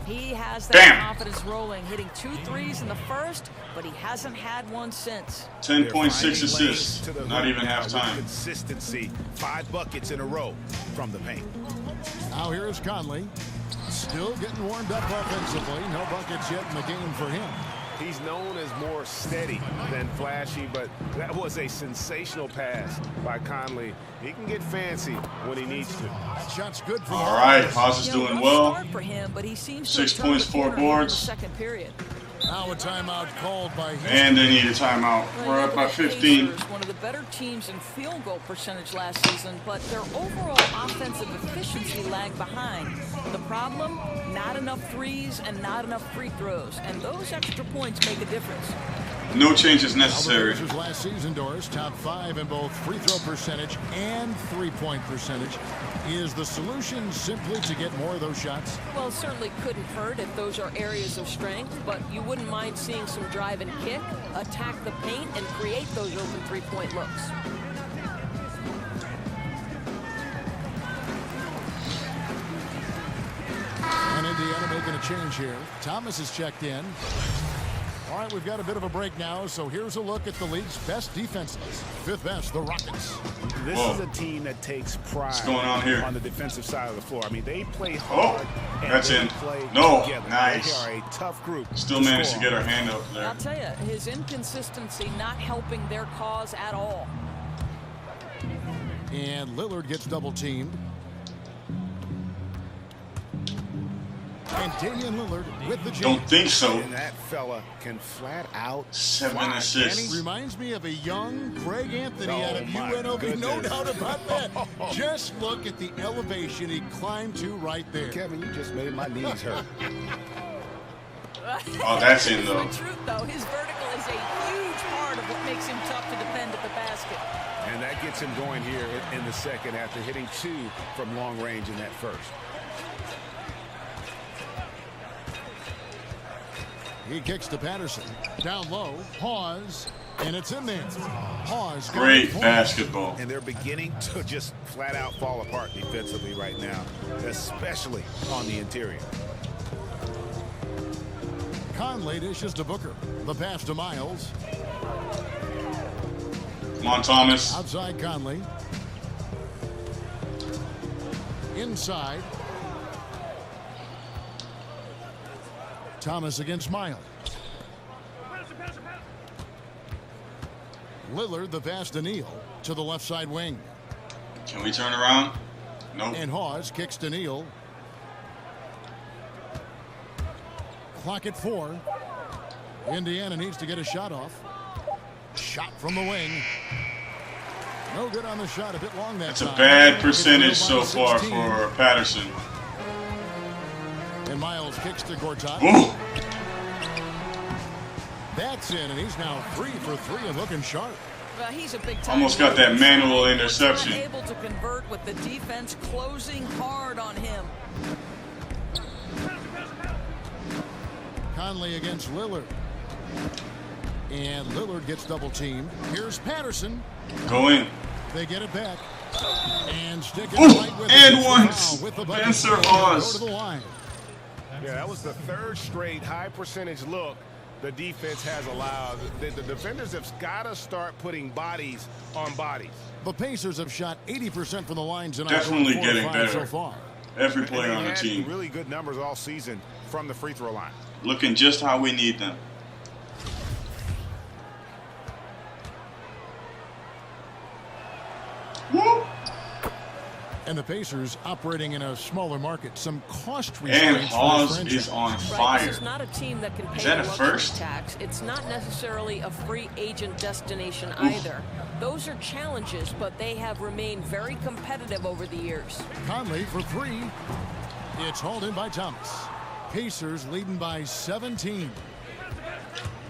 [SPEAKER 7] He has that confidence rolling, hitting 2 threes in the first, but he hasn't had one since.
[SPEAKER 1] 10.6 assists, not even halftime.
[SPEAKER 8] Consistency, 5 buckets in a row from the paint.
[SPEAKER 5] Now here is Conley. Still getting warmed up offensively. No buckets yet in the game for him.
[SPEAKER 4] He's known as more steady than flashy, but that was a sensational pass by Conley. He can get fancy when he needs to.
[SPEAKER 5] That shot's good for him.
[SPEAKER 1] All right, Haas is doing well.
[SPEAKER 7] Start for him, but he seems
[SPEAKER 1] 6 points, 4 boards.
[SPEAKER 7] Second period.
[SPEAKER 5] Now a timeout called by Houston.
[SPEAKER 1] And they need a timeout. We're up by 15.
[SPEAKER 7] One of the better teams in field goal percentage last season, but their overall offensive efficiency lagged behind. The problem? Not enough threes and not enough free throws. And those extra points make a difference.
[SPEAKER 1] No changes necessary.
[SPEAKER 5] The last season, Doris, top 5 in both free throw percentage and three-point percentage. Is the solution simply to get more of those shots?
[SPEAKER 7] Well, it certainly couldn't hurt if those are areas of strength, but you wouldn't mind seeing some drive and kick, attack the paint, and create those open three-point looks.
[SPEAKER 5] And Indiana making a change here. Thomas is checked in. All right, we've got a bit of a break now, so here's a look at the league's best defenses. 5th best, the Rockets.
[SPEAKER 8] This is a team that takes pride
[SPEAKER 1] What's going on here?
[SPEAKER 8] On the defensive side of the floor. I mean, they play hard.
[SPEAKER 1] That's
[SPEAKER 8] and
[SPEAKER 1] in.
[SPEAKER 8] play
[SPEAKER 1] No,
[SPEAKER 8] together.
[SPEAKER 1] nice.
[SPEAKER 8] They are a tough group.
[SPEAKER 1] Still managed to get our hand up there.
[SPEAKER 7] I'll tell you, his inconsistency not helping their cause at all.
[SPEAKER 5] And Lillard gets double teamed. And Damian Lillard with the jam.
[SPEAKER 1] Don't think so.
[SPEAKER 8] And that fella can flat out
[SPEAKER 1] 7
[SPEAKER 8] fly.
[SPEAKER 1] assists.
[SPEAKER 5] Reminds me of a young Craig Anthony out of
[SPEAKER 8] my
[SPEAKER 5] UNLV.
[SPEAKER 8] goodness.
[SPEAKER 5] No doubt about that. Just look at the elevation he climbed to right there.
[SPEAKER 8] Kevin, you just made my knees hurt.
[SPEAKER 1] Oh, that's in though.
[SPEAKER 7] The truth, though, his vertical is a huge part of what makes him tough to defend at the basket.
[SPEAKER 8] And that gets him going here in the second after hitting 2 from long range in that first.
[SPEAKER 5] He kicks to Patterson. Down low. Hawes. And it's in there. Hawes.
[SPEAKER 1] Great basketball.
[SPEAKER 8] And they're beginning to just flat out fall apart defensively right now, especially on the interior.
[SPEAKER 5] Conley dishes to Booker. The pass to Miles.
[SPEAKER 1] Come on, Thomas.
[SPEAKER 5] Outside Conley. Inside. Thomas against Miles. Lillard, the pass to Neal to the left side wing.
[SPEAKER 1] Can we turn around? Nope.
[SPEAKER 5] And Hawes kicks to Neal. Clock at 4. Indiana needs to get a shot off. Shot from the wing. No good on the shot. A bit long that
[SPEAKER 1] That's a
[SPEAKER 5] time.
[SPEAKER 1] bad percentage so far for Patterson.
[SPEAKER 5] And Miles kicks to Gortat.
[SPEAKER 1] Ooh.
[SPEAKER 5] That's in, and he's now 3 for 3 and looking sharp.
[SPEAKER 7] Well, he's a big time.
[SPEAKER 1] Almost got that manual interception.
[SPEAKER 7] Able to convert with the defense closing hard on him.
[SPEAKER 5] Conley against Lillard. And Lillard gets double teamed. Here's Patterson.
[SPEAKER 1] Go in.
[SPEAKER 5] They get it back. And stick it
[SPEAKER 1] Ooh,
[SPEAKER 5] right with
[SPEAKER 1] and
[SPEAKER 5] it.
[SPEAKER 1] once.
[SPEAKER 5] With the
[SPEAKER 1] Spencer
[SPEAKER 5] bucket.
[SPEAKER 1] Hawes.
[SPEAKER 5] Go to the line.
[SPEAKER 4] Yeah, that was the 3rd straight high percentage look the defense has allowed. The defenders have got to start putting bodies on bodies.
[SPEAKER 5] The Pacers have shot 80% from the line tonight.
[SPEAKER 1] Definitely
[SPEAKER 5] 4
[SPEAKER 1] getting
[SPEAKER 5] 5
[SPEAKER 1] better.
[SPEAKER 5] so far.
[SPEAKER 1] Every
[SPEAKER 8] And
[SPEAKER 1] player
[SPEAKER 8] they
[SPEAKER 1] on the
[SPEAKER 8] had
[SPEAKER 1] team.
[SPEAKER 8] really good numbers all season from the free throw line.
[SPEAKER 1] Looking just how we need them. Woo!
[SPEAKER 5] And the Pacers operating in a smaller market. Some cost
[SPEAKER 1] And
[SPEAKER 5] restraints. for the
[SPEAKER 1] Hawes
[SPEAKER 5] franchise.
[SPEAKER 1] is on
[SPEAKER 7] Right,
[SPEAKER 1] fire.
[SPEAKER 7] this is not a team that can pay
[SPEAKER 1] that
[SPEAKER 7] the
[SPEAKER 1] a
[SPEAKER 7] luxury
[SPEAKER 1] first?
[SPEAKER 7] tax. It's not necessarily a free agent destination either. Those are challenges, but they have remained very competitive over the years.
[SPEAKER 5] Conley for 3. It's hauled in by Thomas. Pacers leading by 17.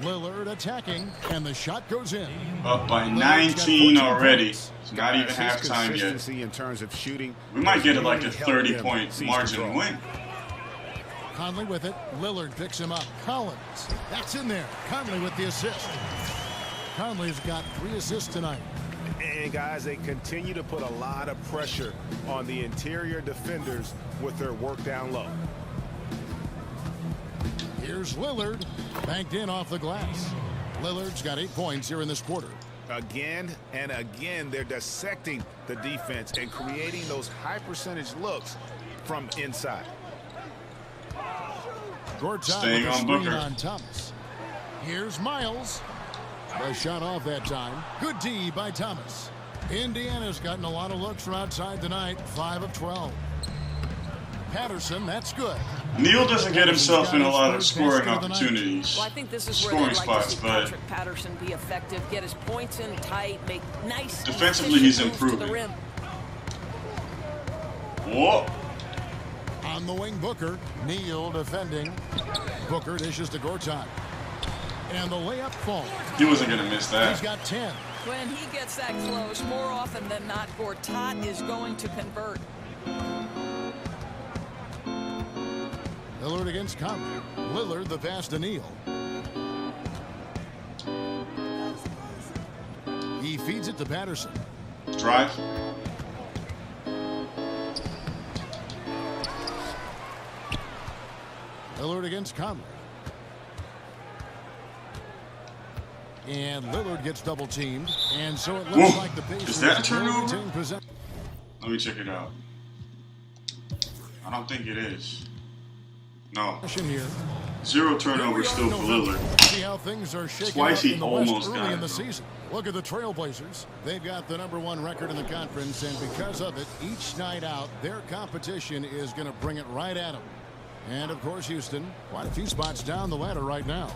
[SPEAKER 5] Lillard attacking, and the shot goes in.
[SPEAKER 1] Up by
[SPEAKER 5] Lillard's got
[SPEAKER 1] 19
[SPEAKER 5] 14
[SPEAKER 1] already.
[SPEAKER 5] points.
[SPEAKER 1] It's not even
[SPEAKER 8] His
[SPEAKER 1] halftime yet.
[SPEAKER 8] consistency in terms of shooting.
[SPEAKER 1] We might get
[SPEAKER 8] has
[SPEAKER 1] like a
[SPEAKER 8] really helped him
[SPEAKER 1] 30-point
[SPEAKER 8] seize
[SPEAKER 1] margin
[SPEAKER 8] control.
[SPEAKER 1] win.
[SPEAKER 5] Conley with it. Lillard picks him up. Collins. That's in there. Conley with the assist. Conley's got 3 assists tonight.
[SPEAKER 8] And guys, they continue to put a lot of pressure on the interior defenders with their work down low.
[SPEAKER 5] Here's Lillard. Banked in off the glass. Lillard's got 8 points here in this quarter.
[SPEAKER 8] Again and again, they're dissecting the defense and creating those high percentage looks from inside.
[SPEAKER 1] Staying on Booker.
[SPEAKER 5] On Thomas. Here's Miles. A shot off that time. Good D by Thomas. Indiana's gotten a lot of looks from outside tonight. 5 of 12. Patterson, that's good.
[SPEAKER 1] Neal doesn't get himself in a lot of scoring opportunities.
[SPEAKER 7] Well, I think this is where they'd like to see Patrick Patterson be effective, get his points in tight, make nice
[SPEAKER 1] defensively he's
[SPEAKER 7] moves to
[SPEAKER 1] improving.
[SPEAKER 7] the rim.
[SPEAKER 1] Whoa.
[SPEAKER 5] On the wing, Booker. Neal defending. Booker dishes to Gortat. And the layup falls.
[SPEAKER 1] He wasn't going to miss that.
[SPEAKER 5] He's got 10.
[SPEAKER 7] When he gets that close, more often than not, Gortat is going to convert.
[SPEAKER 5] Lillard against Conley. Lillard the pass to Neal. He feeds it to Patterson.
[SPEAKER 1] Drive.
[SPEAKER 5] Lillard against Conley. And Lillard gets double teamed. And so it looks like the Pacers
[SPEAKER 1] is that a turnover? Let me check it out. I don't think it is. No.
[SPEAKER 5] Here.
[SPEAKER 1] 0 turnovers still for Lillard.
[SPEAKER 5] See how things are shaking
[SPEAKER 1] Twice he
[SPEAKER 5] in the
[SPEAKER 1] almost
[SPEAKER 5] West
[SPEAKER 1] got
[SPEAKER 5] early
[SPEAKER 1] it,
[SPEAKER 5] in the
[SPEAKER 1] though.
[SPEAKER 5] season. Look at the Trailblazers. They've got the #1 record in the conference, and because of it, each night out, their competition is going to bring it right at them. And, of course, Houston, quite a few spots down the ladder right now.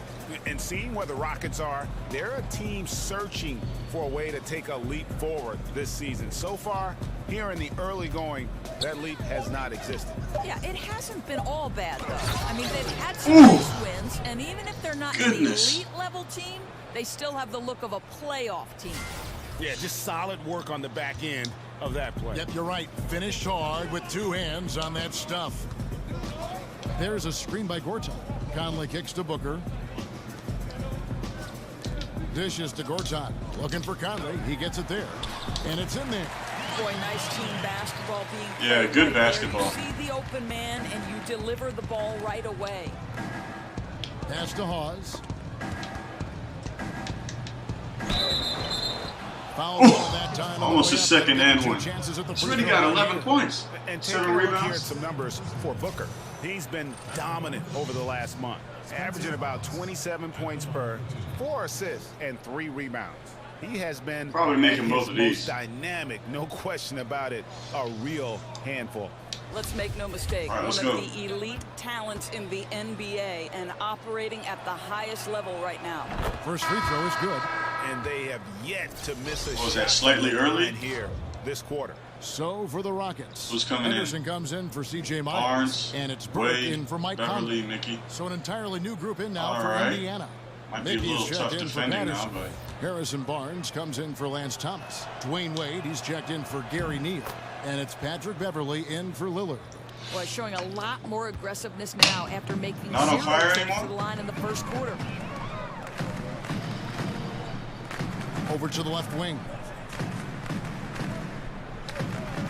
[SPEAKER 8] And seeing where the Rockets are, they're a team searching for a way to take a leap forward this season. So far, here in the early going, that leap has not existed.
[SPEAKER 7] Yeah, it hasn't been all bad, though. I mean, they've had some nice wins, and even if they're not an elite-level team, they still have the look of a playoff team.
[SPEAKER 8] Yeah, just solid work on the back end of that play.
[SPEAKER 5] Yep, you're right. Finished hard with 2 hands on that stuff. There's a screen by Gortat. Conley kicks to Booker. Dishes to Gortat. Looking for Conley. He gets it there. And it's in there.
[SPEAKER 7] Boy, nice team basketball being
[SPEAKER 1] Yeah,
[SPEAKER 7] played
[SPEAKER 1] good
[SPEAKER 7] right
[SPEAKER 1] basketball.
[SPEAKER 7] there. You see the open man, and you deliver the ball right away.
[SPEAKER 5] Pass to Hawes. Foul ball that time.
[SPEAKER 1] Almost a second and 1.
[SPEAKER 5] Chances at the
[SPEAKER 1] He's
[SPEAKER 5] free
[SPEAKER 1] already
[SPEAKER 5] throw
[SPEAKER 1] got
[SPEAKER 5] line
[SPEAKER 1] 11
[SPEAKER 5] here.
[SPEAKER 1] points.
[SPEAKER 8] And take
[SPEAKER 1] 7
[SPEAKER 8] a look here at
[SPEAKER 1] rebounds.
[SPEAKER 8] some numbers for Booker. He's been dominant over the last month, averaging about 27 points per, 4 assists, and 3 rebounds. He has been
[SPEAKER 1] Probably making
[SPEAKER 8] his
[SPEAKER 1] both of these.
[SPEAKER 8] most dynamic, no question about it, a real handful.
[SPEAKER 7] Let's make no mistake,
[SPEAKER 1] All right,
[SPEAKER 7] one
[SPEAKER 1] let's
[SPEAKER 7] of
[SPEAKER 1] go.
[SPEAKER 7] the elite talents in the NBA and operating at the highest level right now.
[SPEAKER 5] First free throw is good.
[SPEAKER 8] And they have yet to miss a
[SPEAKER 1] Was
[SPEAKER 8] shot
[SPEAKER 1] that slightly
[SPEAKER 8] from the
[SPEAKER 1] early?
[SPEAKER 8] line here this quarter.
[SPEAKER 5] So for the Rockets,
[SPEAKER 1] Who's coming in?
[SPEAKER 5] Henderson comes in for C.J. Myers,
[SPEAKER 1] Barnes,
[SPEAKER 5] and it's Burke
[SPEAKER 1] Wade,
[SPEAKER 5] in for Mike
[SPEAKER 1] Beverly,
[SPEAKER 5] Conley.
[SPEAKER 1] Mickey.
[SPEAKER 5] So an entirely new group in now
[SPEAKER 1] All
[SPEAKER 5] for
[SPEAKER 1] right.
[SPEAKER 5] Indiana.
[SPEAKER 1] Might be a
[SPEAKER 5] Mickey's
[SPEAKER 1] little
[SPEAKER 5] checked
[SPEAKER 1] tough
[SPEAKER 5] in for
[SPEAKER 1] defending now,
[SPEAKER 5] Patterson.
[SPEAKER 1] but
[SPEAKER 5] Harrison Barnes comes in for Lance Thomas. Dwayne Wade, he's checked in for Gary Neal. And it's Patrick Beverly in for Lillard.
[SPEAKER 7] Boy, showing a lot more aggressiveness now after making
[SPEAKER 1] Not on
[SPEAKER 7] 0
[SPEAKER 1] fire
[SPEAKER 7] trips
[SPEAKER 1] anymore?
[SPEAKER 7] to the line in the first quarter.
[SPEAKER 5] Over to the left wing.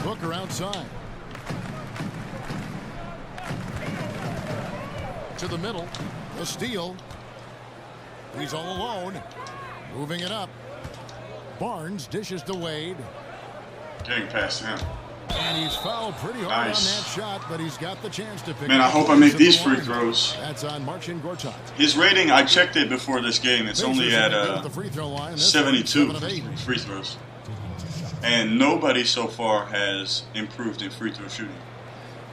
[SPEAKER 5] Booker outside. To the middle. A steal. He's all alone. Moving it up. Barnes dishes to Wade.
[SPEAKER 1] getting past him.
[SPEAKER 5] And he's fouled pretty hard
[SPEAKER 1] Nice.
[SPEAKER 5] on that shot, but he's got the chance to pick
[SPEAKER 1] Man, I
[SPEAKER 5] up
[SPEAKER 1] hope
[SPEAKER 5] the
[SPEAKER 1] I make
[SPEAKER 5] points at
[SPEAKER 1] these
[SPEAKER 5] the
[SPEAKER 1] free
[SPEAKER 5] line.
[SPEAKER 1] throws.
[SPEAKER 5] That's on Marcin Gortat.
[SPEAKER 1] His rating, I checked it before this game. It's only at
[SPEAKER 5] the free throw line. This one,
[SPEAKER 1] 72
[SPEAKER 5] 7 of 8.
[SPEAKER 1] free throws. And nobody so far has improved in free throw shooting.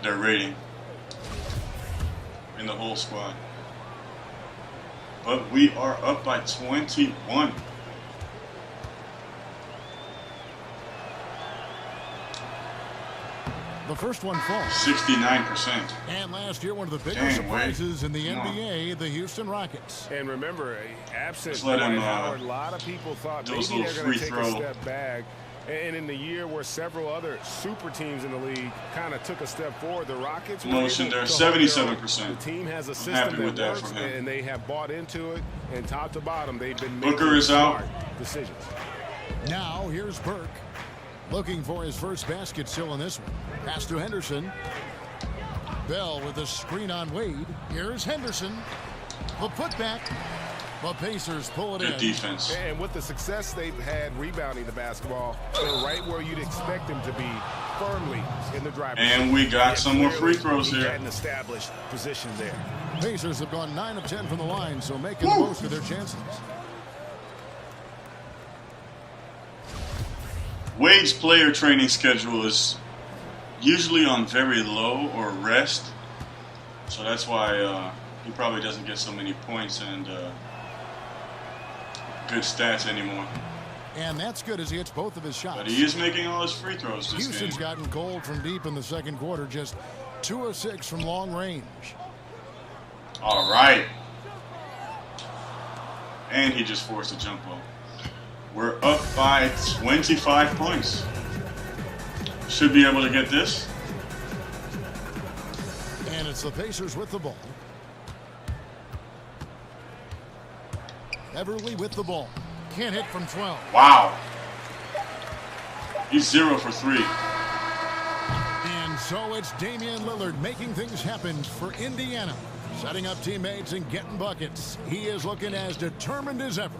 [SPEAKER 1] Their rating in the whole squad. But we are up by 21.
[SPEAKER 5] The first one falls.
[SPEAKER 1] 69%.
[SPEAKER 5] And last year, one of the bigger
[SPEAKER 1] Dang,
[SPEAKER 5] surprises
[SPEAKER 1] Wade.
[SPEAKER 5] in the
[SPEAKER 1] Come on.
[SPEAKER 5] NBA, the Houston Rockets.
[SPEAKER 4] And remember, absent
[SPEAKER 1] Just let him,
[SPEAKER 4] Dwight Howard, a lot of people thought maybe
[SPEAKER 1] those
[SPEAKER 4] they're
[SPEAKER 1] little
[SPEAKER 4] going to
[SPEAKER 1] free
[SPEAKER 4] take
[SPEAKER 1] throw
[SPEAKER 4] a step back. And in the year where several other super teams in the league kind of took a step forward, the Rockets
[SPEAKER 1] motion there, 77%.
[SPEAKER 4] The team has a
[SPEAKER 1] I'm
[SPEAKER 4] system
[SPEAKER 1] happy with
[SPEAKER 4] that
[SPEAKER 1] that
[SPEAKER 4] works,
[SPEAKER 1] for him.
[SPEAKER 4] and they have bought into it. And top to bottom, they've been
[SPEAKER 1] Booker
[SPEAKER 4] making
[SPEAKER 1] is out.
[SPEAKER 4] smart decisions.
[SPEAKER 5] Now here's Burke. Looking for his first basket still in this one. Pass to Henderson. Bell with a screen on Wade. Here's Henderson. The putback. The Pacers pull it
[SPEAKER 1] Good
[SPEAKER 5] in.
[SPEAKER 1] defense.
[SPEAKER 4] And with the success they've had rebounding the basketball, they're right where you'd expect them to be, firmly in the driver's seat.
[SPEAKER 1] And we got some more free throws
[SPEAKER 4] He
[SPEAKER 1] here.
[SPEAKER 4] had an established position there.
[SPEAKER 5] Pacers have gone 9 of 10 from the line, so making the most of their chances.
[SPEAKER 1] Wade's player training schedule is usually on very low or rest. So that's why he probably doesn't get so many points and good stats anymore.
[SPEAKER 5] And that's good as he hits both of his shots.
[SPEAKER 1] But he is making all his free throws this
[SPEAKER 5] Houston's
[SPEAKER 1] game.
[SPEAKER 5] gotten cold from deep in the second quarter, just 2 of 6 from long range.
[SPEAKER 1] All right. And he just forced a jump ball. We're up by 25 points. Should be able to get this.
[SPEAKER 5] And it's the Pacers with the ball. Everly with the ball. Can't hit from 12.
[SPEAKER 1] Wow. He's 0 for 3.
[SPEAKER 5] And so it's Damian Lillard making things happen for Indiana. Setting up teammates and getting buckets. He is looking as determined as ever.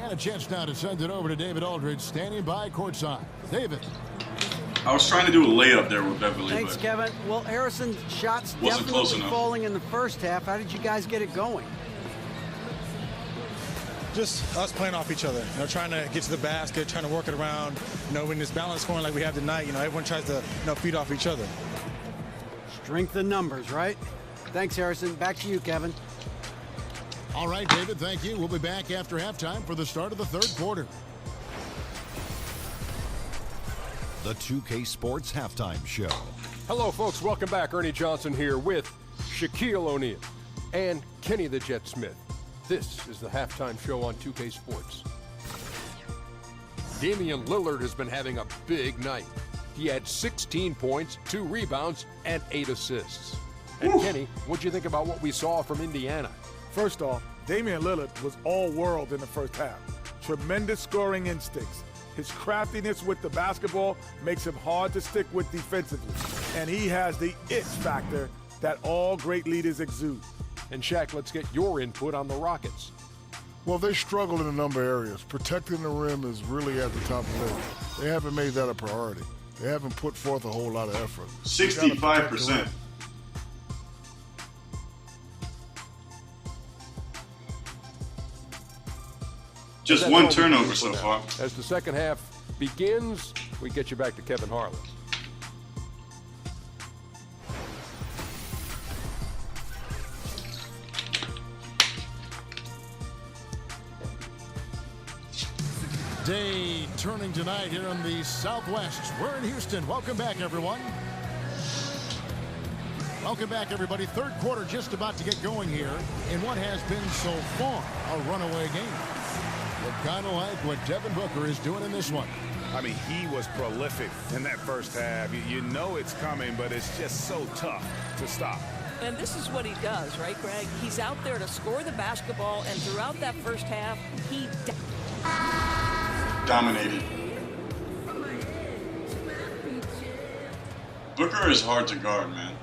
[SPEAKER 5] And a chance now to send it over to David Aldridge, standing by courtside. David.
[SPEAKER 1] I was trying to do a layup there with Beverly,
[SPEAKER 6] Thanks,
[SPEAKER 1] but
[SPEAKER 6] Kevin. Well, Harrison's shots
[SPEAKER 1] Wasn't close
[SPEAKER 6] definitely
[SPEAKER 1] enough.
[SPEAKER 6] falling in the first half. How did you guys get it going?
[SPEAKER 9] Just us playing off each other, trying to get to the basket, trying to work it around. When this balance scoring like we have tonight, everyone tries to feed off each other.
[SPEAKER 6] Strength in numbers, right? Thanks, Harrison. Back to you, Kevin.
[SPEAKER 5] All right, David, thank you. We'll be back after halftime for the start of the third quarter.
[SPEAKER 2] The 2K Sports Halftime Show.
[SPEAKER 3] Hello, folks. Welcome back. Ernie Johnson here with Shaquille O'Neal and Kenny the Jet Smith. This is the halftime show on 2K Sports. Damian Lillard has been having a big night. He had 16 points, 2 rebounds, and 8 assists. And Kenny, what'd you think about what we saw from Indiana?
[SPEAKER 10] First off, Damian Lillard was all world in the first half. Tremendous scoring instincts. His craftiness with the basketball makes him hard to stick with defensively. And he has the it factor that all great leaders exude.
[SPEAKER 3] And Shaq, let's get your input on the Rockets.
[SPEAKER 11] Well, they struggle in a number of areas. Protecting the rim is really at the top of the list. They haven't made that a priority. They haven't put forth a whole lot of effort.
[SPEAKER 1] 65%. Just one turnover so far.
[SPEAKER 3] As the second half begins, we get you back to Kevin Harlan.
[SPEAKER 5] Day turning tonight here in the Southwest. We're in Houston. Welcome back, everyone. Welcome back, everybody. Third quarter just about to get going here in what has been so far a runaway game. Look kind of like what Devin Booker is doing in this one.
[SPEAKER 8] I mean, he was prolific in that first half. You know it's coming, but it's just so tough to stop.
[SPEAKER 7] And this is what he does, right, Greg? He's out there to score the basketball, and throughout that first half, he
[SPEAKER 1] dominated. Booker is hard to guard, man.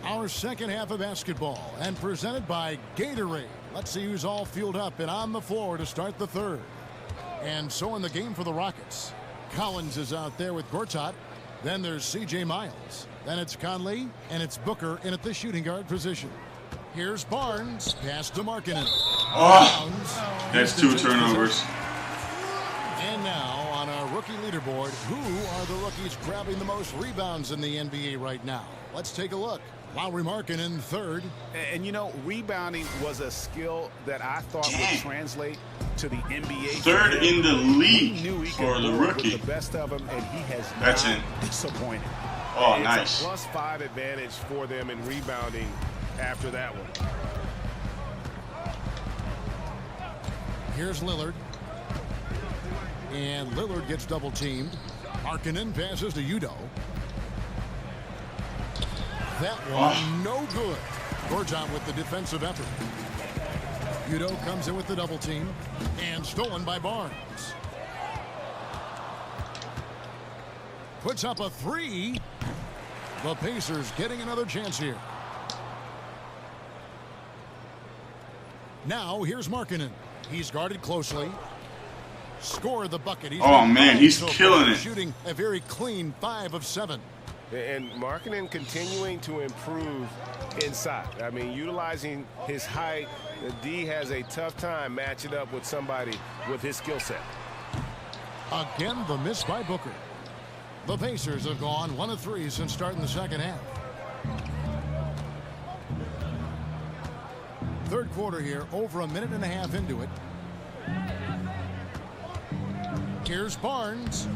[SPEAKER 5] Our second half of basketball and presented by Gatorade. Let's see who's all fueled up and on the floor to start the third. And so in the game for the Rockets, Collins is out there with Gortat. Then there's C.J. Miles. Then it's Conley, and it's Booker in at the shooting guard position. Here's Barnes. Pass to Markkanen.
[SPEAKER 1] Oh, that's 2 turnovers.
[SPEAKER 5] And now on our rookie leaderboard, who are the rookies grabbing the most rebounds in the NBA right now? Let's take a look. Lauri Markkanen third.
[SPEAKER 8] And rebounding was a skill that I thought would translate to the NBA.
[SPEAKER 1] Third in the league
[SPEAKER 8] he
[SPEAKER 1] for the rookie.
[SPEAKER 8] The best of them, and he has
[SPEAKER 1] That's
[SPEAKER 8] not
[SPEAKER 1] in.
[SPEAKER 8] disappointed.
[SPEAKER 1] Oh,
[SPEAKER 4] It's
[SPEAKER 1] nice.
[SPEAKER 4] a +5 advantage for them in rebounding after that one.
[SPEAKER 5] Here's Lillard. And Lillard gets double teamed. Markkanen passes to Udo. That one no good. Gortat with the defensive effort. Udo comes in with the double team and stolen by Barnes. Puts up a three. The Pacers getting another chance here. Now here's Markkanen. He's guarded closely. Scored the bucket.
[SPEAKER 1] Oh man, he's killing it.
[SPEAKER 5] Shooting a very clean 5 of 7.
[SPEAKER 4] And Markkanen continuing to improve inside. I mean, utilizing his height. The D has a tough time matching up with somebody with his skill set.
[SPEAKER 5] Again, the miss by Booker. The Pacers have gone 1 of 3 since starting the second half. Third quarter here, over a minute and a half into it. Here's Barnes.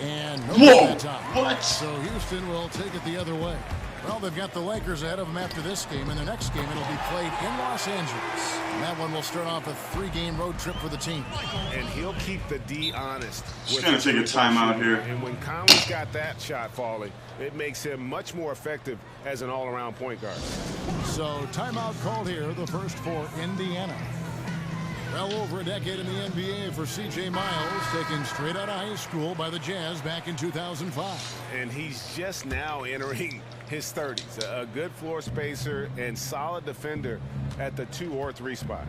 [SPEAKER 5] And no
[SPEAKER 1] whoa!
[SPEAKER 5] time.
[SPEAKER 1] What?
[SPEAKER 5] So Houston will take it the other way. Well, they've got the Lakers ahead of them after this game, and their next game it'll be played in Los Angeles. And that one will start off a 3-game road trip for the team.
[SPEAKER 4] And he'll keep the D honest.
[SPEAKER 1] Just gonna take a timeout here.
[SPEAKER 4] And when Conley's got that shot falling, it makes him much more effective as an all-around point guard.
[SPEAKER 5] So timeout called here, the first for Indiana. Well over a decade in the NBA for C.J. Miles, taken straight out of high school by the Jazz back in 2005.
[SPEAKER 4] And he's just now entering his 30s. A good floor spacer and solid defender at the 2 or 3 spot.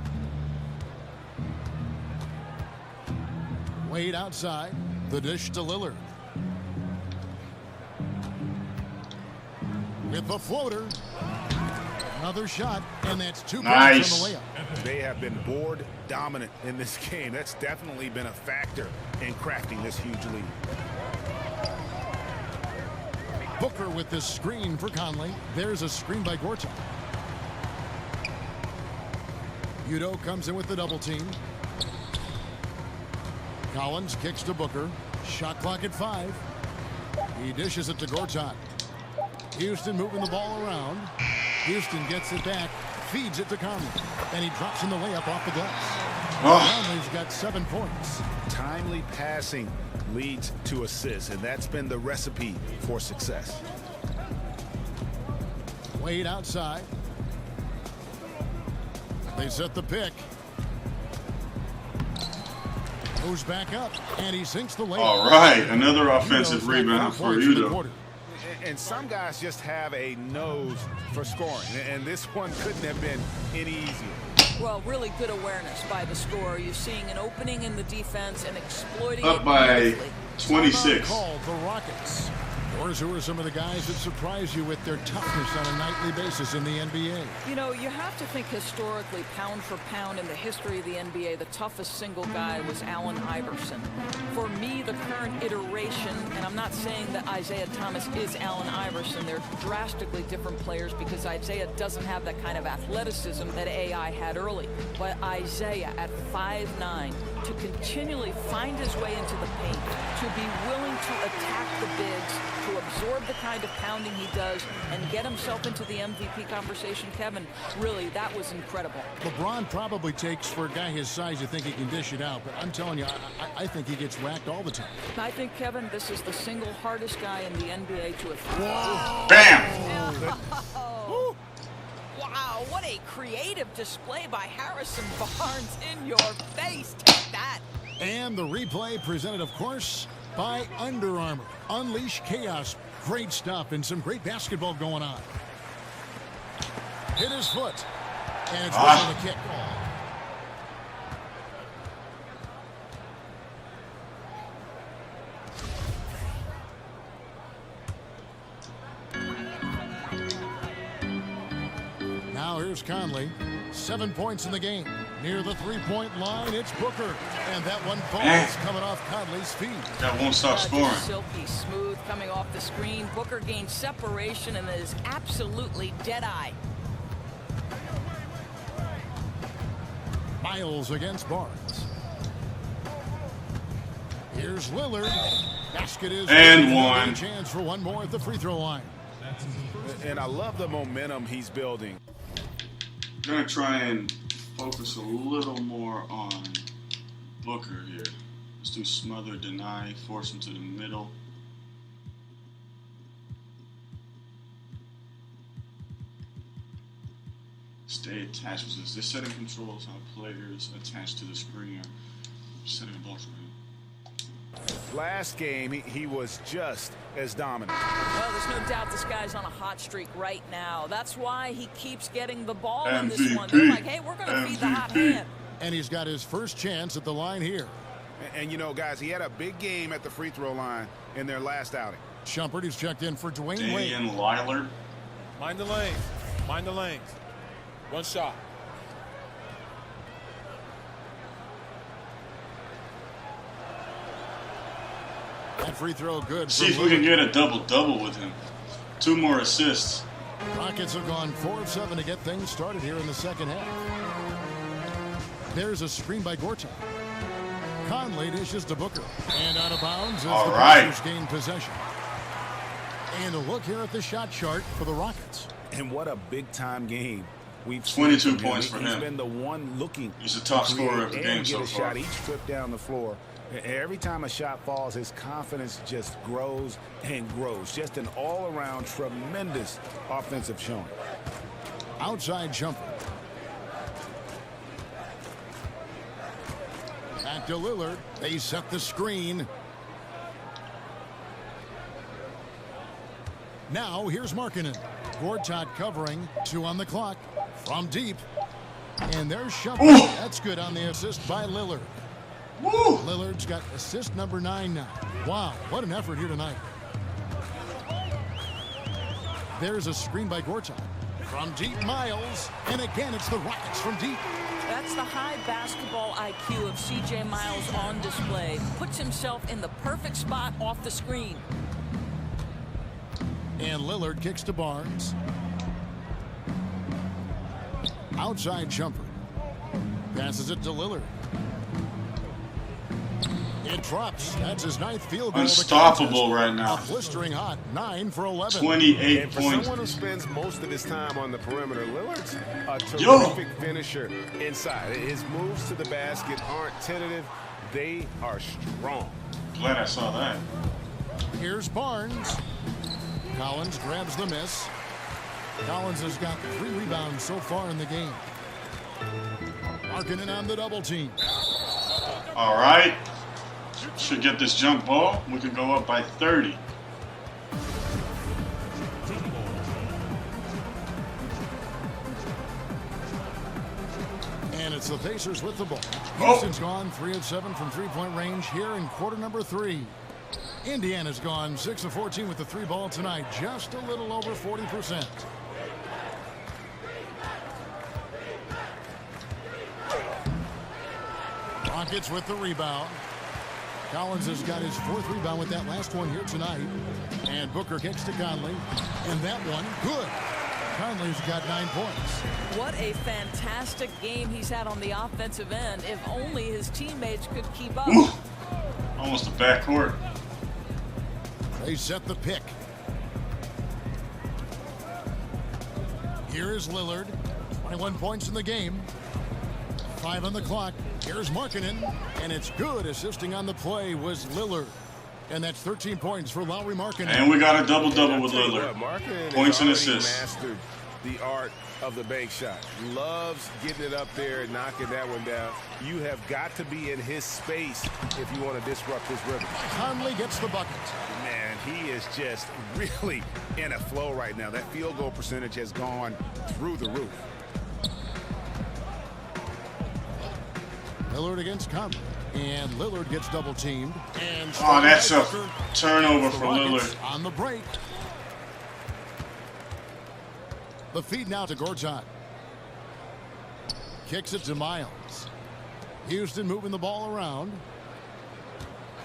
[SPEAKER 5] Wade outside. The dish to Lillard. With the floater. Another shot, and that's 2 points
[SPEAKER 1] nice.
[SPEAKER 5] on the layup.
[SPEAKER 8] They have been board dominant in this game. That's definitely been a factor in crafting this huge lead.
[SPEAKER 5] Booker with this screen for Conley. There's a screen by Gortat. Udo comes in with the double team. Collins kicks to Booker. Shot clock at 5. He dishes it to Gortat. Houston moving the ball around. Houston gets it back, feeds it to Conley, and he drops in the layup off the glass. Conley's got 7 points.
[SPEAKER 8] Timely passing leads to assists, and that's been the recipe for success.
[SPEAKER 5] Wade outside. They set the pick. Goes back up, and he sinks the layup.
[SPEAKER 1] All right, another offensive rebound for Udo.
[SPEAKER 8] And some guys just have a nose for scoring, and this one couldn't have been any easier.
[SPEAKER 7] Well, really good awareness by the scorer. You're seeing an opening in the defense and exploiting
[SPEAKER 1] up
[SPEAKER 7] it
[SPEAKER 1] by
[SPEAKER 7] beautifully.
[SPEAKER 1] 26.
[SPEAKER 5] Called the Rockets. Yours, who are some of the guys that surprise you with their toughness on a nightly basis in the NBA?
[SPEAKER 7] You know, you have to think historically, pound for pound in the history of the NBA, the toughest single guy was Allen Iverson. For me, the current iteration, and I'm not saying that Isaiah Thomas is Allen Iverson, they're drastically different players because Isaiah doesn't have that kind of athleticism that AI had early. But Isaiah at 5'9", to continually find his way into the paint, to be willing to attack the bigs, to absorb the kind of pounding he does and get himself into the MVP conversation, Kevin, really, that was incredible.
[SPEAKER 5] LeBron probably takes, for a guy his size, you think he can dish it out, but I'm telling you, I think he gets whacked all the time.
[SPEAKER 7] I think, Kevin, this is the single hardest guy in the NBA to have.
[SPEAKER 1] Bam!
[SPEAKER 7] Oh. Wow, what a creative display by Harrison Barnes in your face. Take that.
[SPEAKER 5] And the replay presented, of course, by Under Armour. Unleash chaos. Great stuff and some great basketball going on. Hit his foot. And it's for the kick. Now here's Conley. 7 points in the game. Near the three-point line, it's Booker. And that one ball is coming off Conley's feet.
[SPEAKER 1] That won't stop scoring.
[SPEAKER 7] Silky smooth coming off the screen. Booker gains separation and is absolutely dead-eye.
[SPEAKER 5] Miles against Barnes. Here's Lillard. Basket is
[SPEAKER 1] and one.
[SPEAKER 5] Chance for one more at the free throw line.
[SPEAKER 8] And I love the momentum he's building.
[SPEAKER 1] I'm going to try and focus a little more on Booker here. Let's do smother, deny, force him to the middle. Stay attached with this. This setting controls how players attach to the screen or setting a ball screen.
[SPEAKER 8] Last game, he was just as dominant.
[SPEAKER 7] Well, there's no doubt this guy's on a hot streak right now. That's why he keeps getting the ball in this one. They're like, hey, we're going to feed the hot hand.
[SPEAKER 5] And he's got his first chance at the line here.
[SPEAKER 8] And you know, guys, he had a big game at the free throw line in their last outing.
[SPEAKER 5] Shumpert is checked in for Dwayne Wade.
[SPEAKER 1] Damian Lillard.
[SPEAKER 12] Mind the lanes. Mind the lanes. One shot.
[SPEAKER 5] That free throw good.
[SPEAKER 1] See if we can get a double-double with him. 2 more assists.
[SPEAKER 5] Rockets have gone 4 of 7 to get things started here in the second half. There's a screen by Gortat. Conley dishes to Booker. And out of bounds as the Pacers gain possession. And a look here at the shot chart for the Rockets.
[SPEAKER 8] And what a big-time game. We've
[SPEAKER 1] 22 points for him.
[SPEAKER 8] He's been the one looking.
[SPEAKER 1] He's the top scorer of the game so far.
[SPEAKER 8] Shot each trip down the floor. Every time a shot falls, his confidence just grows and grows. Just an all-around tremendous offensive showing.
[SPEAKER 5] Outside jumper. Back to Lillard. They set the screen. Now here's Markkanen. Gortat covering. 2 on the clock. From deep. And there's Shumpert. That's good on the assist by Lillard.
[SPEAKER 1] Woo!
[SPEAKER 5] Lillard's got assist number 9 now. Wow, what an effort here tonight. There's a screen by Gortat. From deep, Miles. And again, it's the Rockets from deep.
[SPEAKER 7] That's the high basketball IQ of C.J. Miles on display. Puts himself in the perfect spot off the screen.
[SPEAKER 5] And Lillard kicks to Barnes. Outside jumper. Passes it to Lillard. It drops. That's his 9th field goal.
[SPEAKER 1] Unstoppable right now.
[SPEAKER 5] Blistering hot. 9 for 11.
[SPEAKER 1] 28
[SPEAKER 4] and for
[SPEAKER 1] points.
[SPEAKER 4] someone who spends most of his time on the perimeter, Lillard's a terrific finisher inside. His moves to the basket aren't tentative. They are strong.
[SPEAKER 1] Glad I saw that.
[SPEAKER 5] Here's Barnes. Collins grabs the miss. Collins has got 3 rebounds so far in the game. Markkanen on the double team.
[SPEAKER 1] All right. Should get this jump ball. We can go up by 30.
[SPEAKER 5] And it's the Pacers with the ball. Houston's gone 3 of 7 from 3-point range here in quarter number 3. Indiana's gone 6 of 14 with the 3 ball tonight, just a little over 40%. Rockets with the rebound. Collins has got his 4th rebound with that last one here tonight. And Booker kicks to Conley. And that one, good. Conley's got 9 points.
[SPEAKER 7] What a fantastic game he's had on the offensive end. If only his teammates could keep up.
[SPEAKER 1] Ooh. Almost a backcourt.
[SPEAKER 5] They set the pick. Here's Lillard. 21 points in the game. 5 on the clock. Here's Markkanen. And it's good. Assisting on the play was Lillard. And that's 13 points for Lauri Markkanen.
[SPEAKER 1] And we got a double-double with Lillard. Points and assists.
[SPEAKER 4] Mastered the art of the bank shot. Loves getting it up there and knocking that one down. You have got to be in his space if you want to disrupt his rhythm.
[SPEAKER 5] Conley gets the bucket.
[SPEAKER 8] Man, he is just really in a flow right now. That field goal percentage has gone through the roof.
[SPEAKER 5] Lillard against Conley. And Lillard gets double teamed. And
[SPEAKER 1] oh, that's a turnover for
[SPEAKER 5] Rockets
[SPEAKER 1] Lillard.
[SPEAKER 5] on the break. The feed now to Gortat. Kicks it to Miles. Houston moving the ball around.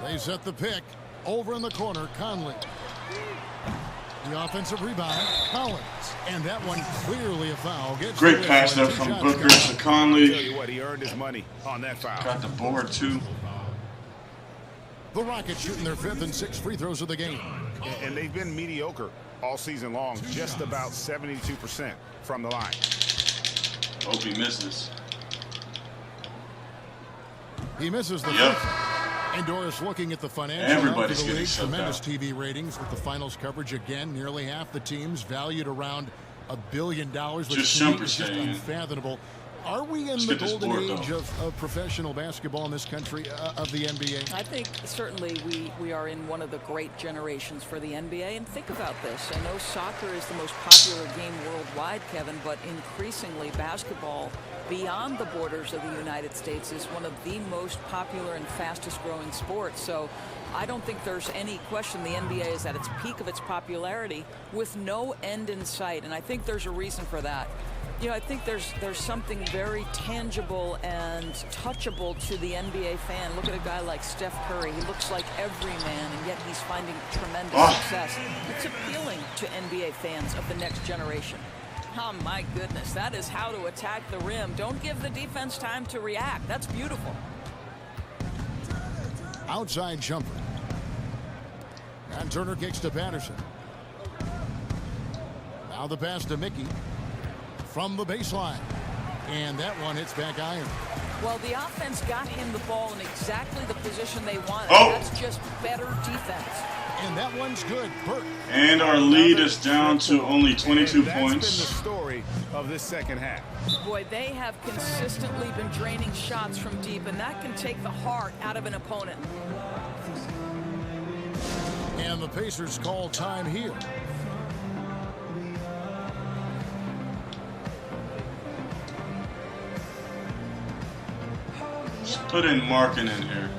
[SPEAKER 5] They set the pick. Over in the corner, Conley. The offensive rebound, Collins. And that one clearly a foul. Gets
[SPEAKER 1] great pass there from Booker to Conley.
[SPEAKER 8] Tell you what, he earned his money on that foul.
[SPEAKER 1] Got the board too.
[SPEAKER 5] The Rockets shooting their 5th and 6th free throws of the game.
[SPEAKER 8] And they've been mediocre all season long, just about 72% from the line.
[SPEAKER 1] Hope he misses.
[SPEAKER 5] He misses the
[SPEAKER 1] Yep.
[SPEAKER 5] free throw. And Doris, looking at the financial
[SPEAKER 1] Everybody's
[SPEAKER 5] of the
[SPEAKER 1] getting
[SPEAKER 5] league,
[SPEAKER 1] shut
[SPEAKER 5] tremendous
[SPEAKER 1] down.
[SPEAKER 5] TV ratings with the finals coverage again. Nearly half the teams valued around $1 billion, which
[SPEAKER 1] Just
[SPEAKER 5] to me
[SPEAKER 1] Shumpert
[SPEAKER 5] is just
[SPEAKER 1] saying.
[SPEAKER 5] unfathomable. Are we in
[SPEAKER 1] Let's
[SPEAKER 5] the
[SPEAKER 1] get this
[SPEAKER 5] golden
[SPEAKER 1] board,
[SPEAKER 5] age
[SPEAKER 1] though.
[SPEAKER 5] of professional basketball in this country, of the NBA?
[SPEAKER 7] I think certainly we are in one of the great generations for the NBA. And think about this. I know soccer is the most popular game worldwide, Kevin, but increasingly basketball beyond the borders of the United States is one of the most popular and fastest growing sports. So I don't think there's any question the NBA is at its peak of its popularity with no end in sight. And I think there's a reason for that. You know, I think there's something very tangible and touchable to the NBA fan. Look at a guy like Steph Curry. He looks like every man, and yet he's finding tremendous success. It's appealing to NBA fans of the next generation. Oh, my goodness. That is how to attack the rim. Don't give the defense time to react. That's beautiful.
[SPEAKER 5] Outside jumper. And Turner kicks to Patterson. Now the pass to Mickey. From the baseline. And that one hits back iron.
[SPEAKER 7] Well, the offense got him the ball in exactly the position they wanted.
[SPEAKER 1] Oh.
[SPEAKER 7] That's just better defense.
[SPEAKER 5] And that one's good. Burke.
[SPEAKER 1] And our lead is down to only 22
[SPEAKER 8] That's
[SPEAKER 1] points.
[SPEAKER 8] been the story of this second half.
[SPEAKER 7] Boy, they have consistently been draining shots from deep, and that can take the heart out of an opponent.
[SPEAKER 5] And the Pacers call time here.
[SPEAKER 1] Let's put in Markin in here.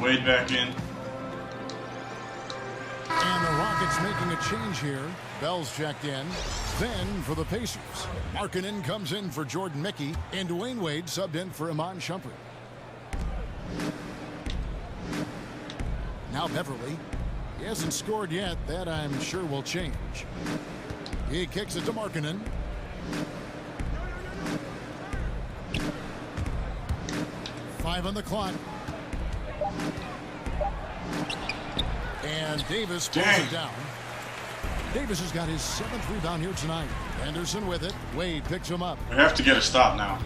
[SPEAKER 1] Wade back in.
[SPEAKER 5] And the Rockets making a change here. Bell's checked in. Then for the Pacers, Markkanen comes in for Jordan Mickey, and Dwayne Wade subbed in for Iman Shumpert. Now Beverly. He hasn't scored yet. That I'm sure will change. He kicks it to Markkanen. Five on the clock. And Davis pulls it down. Davis has got his 7th rebound here tonight. Anderson with it. Wade picks him up.
[SPEAKER 1] We have to get a stop now.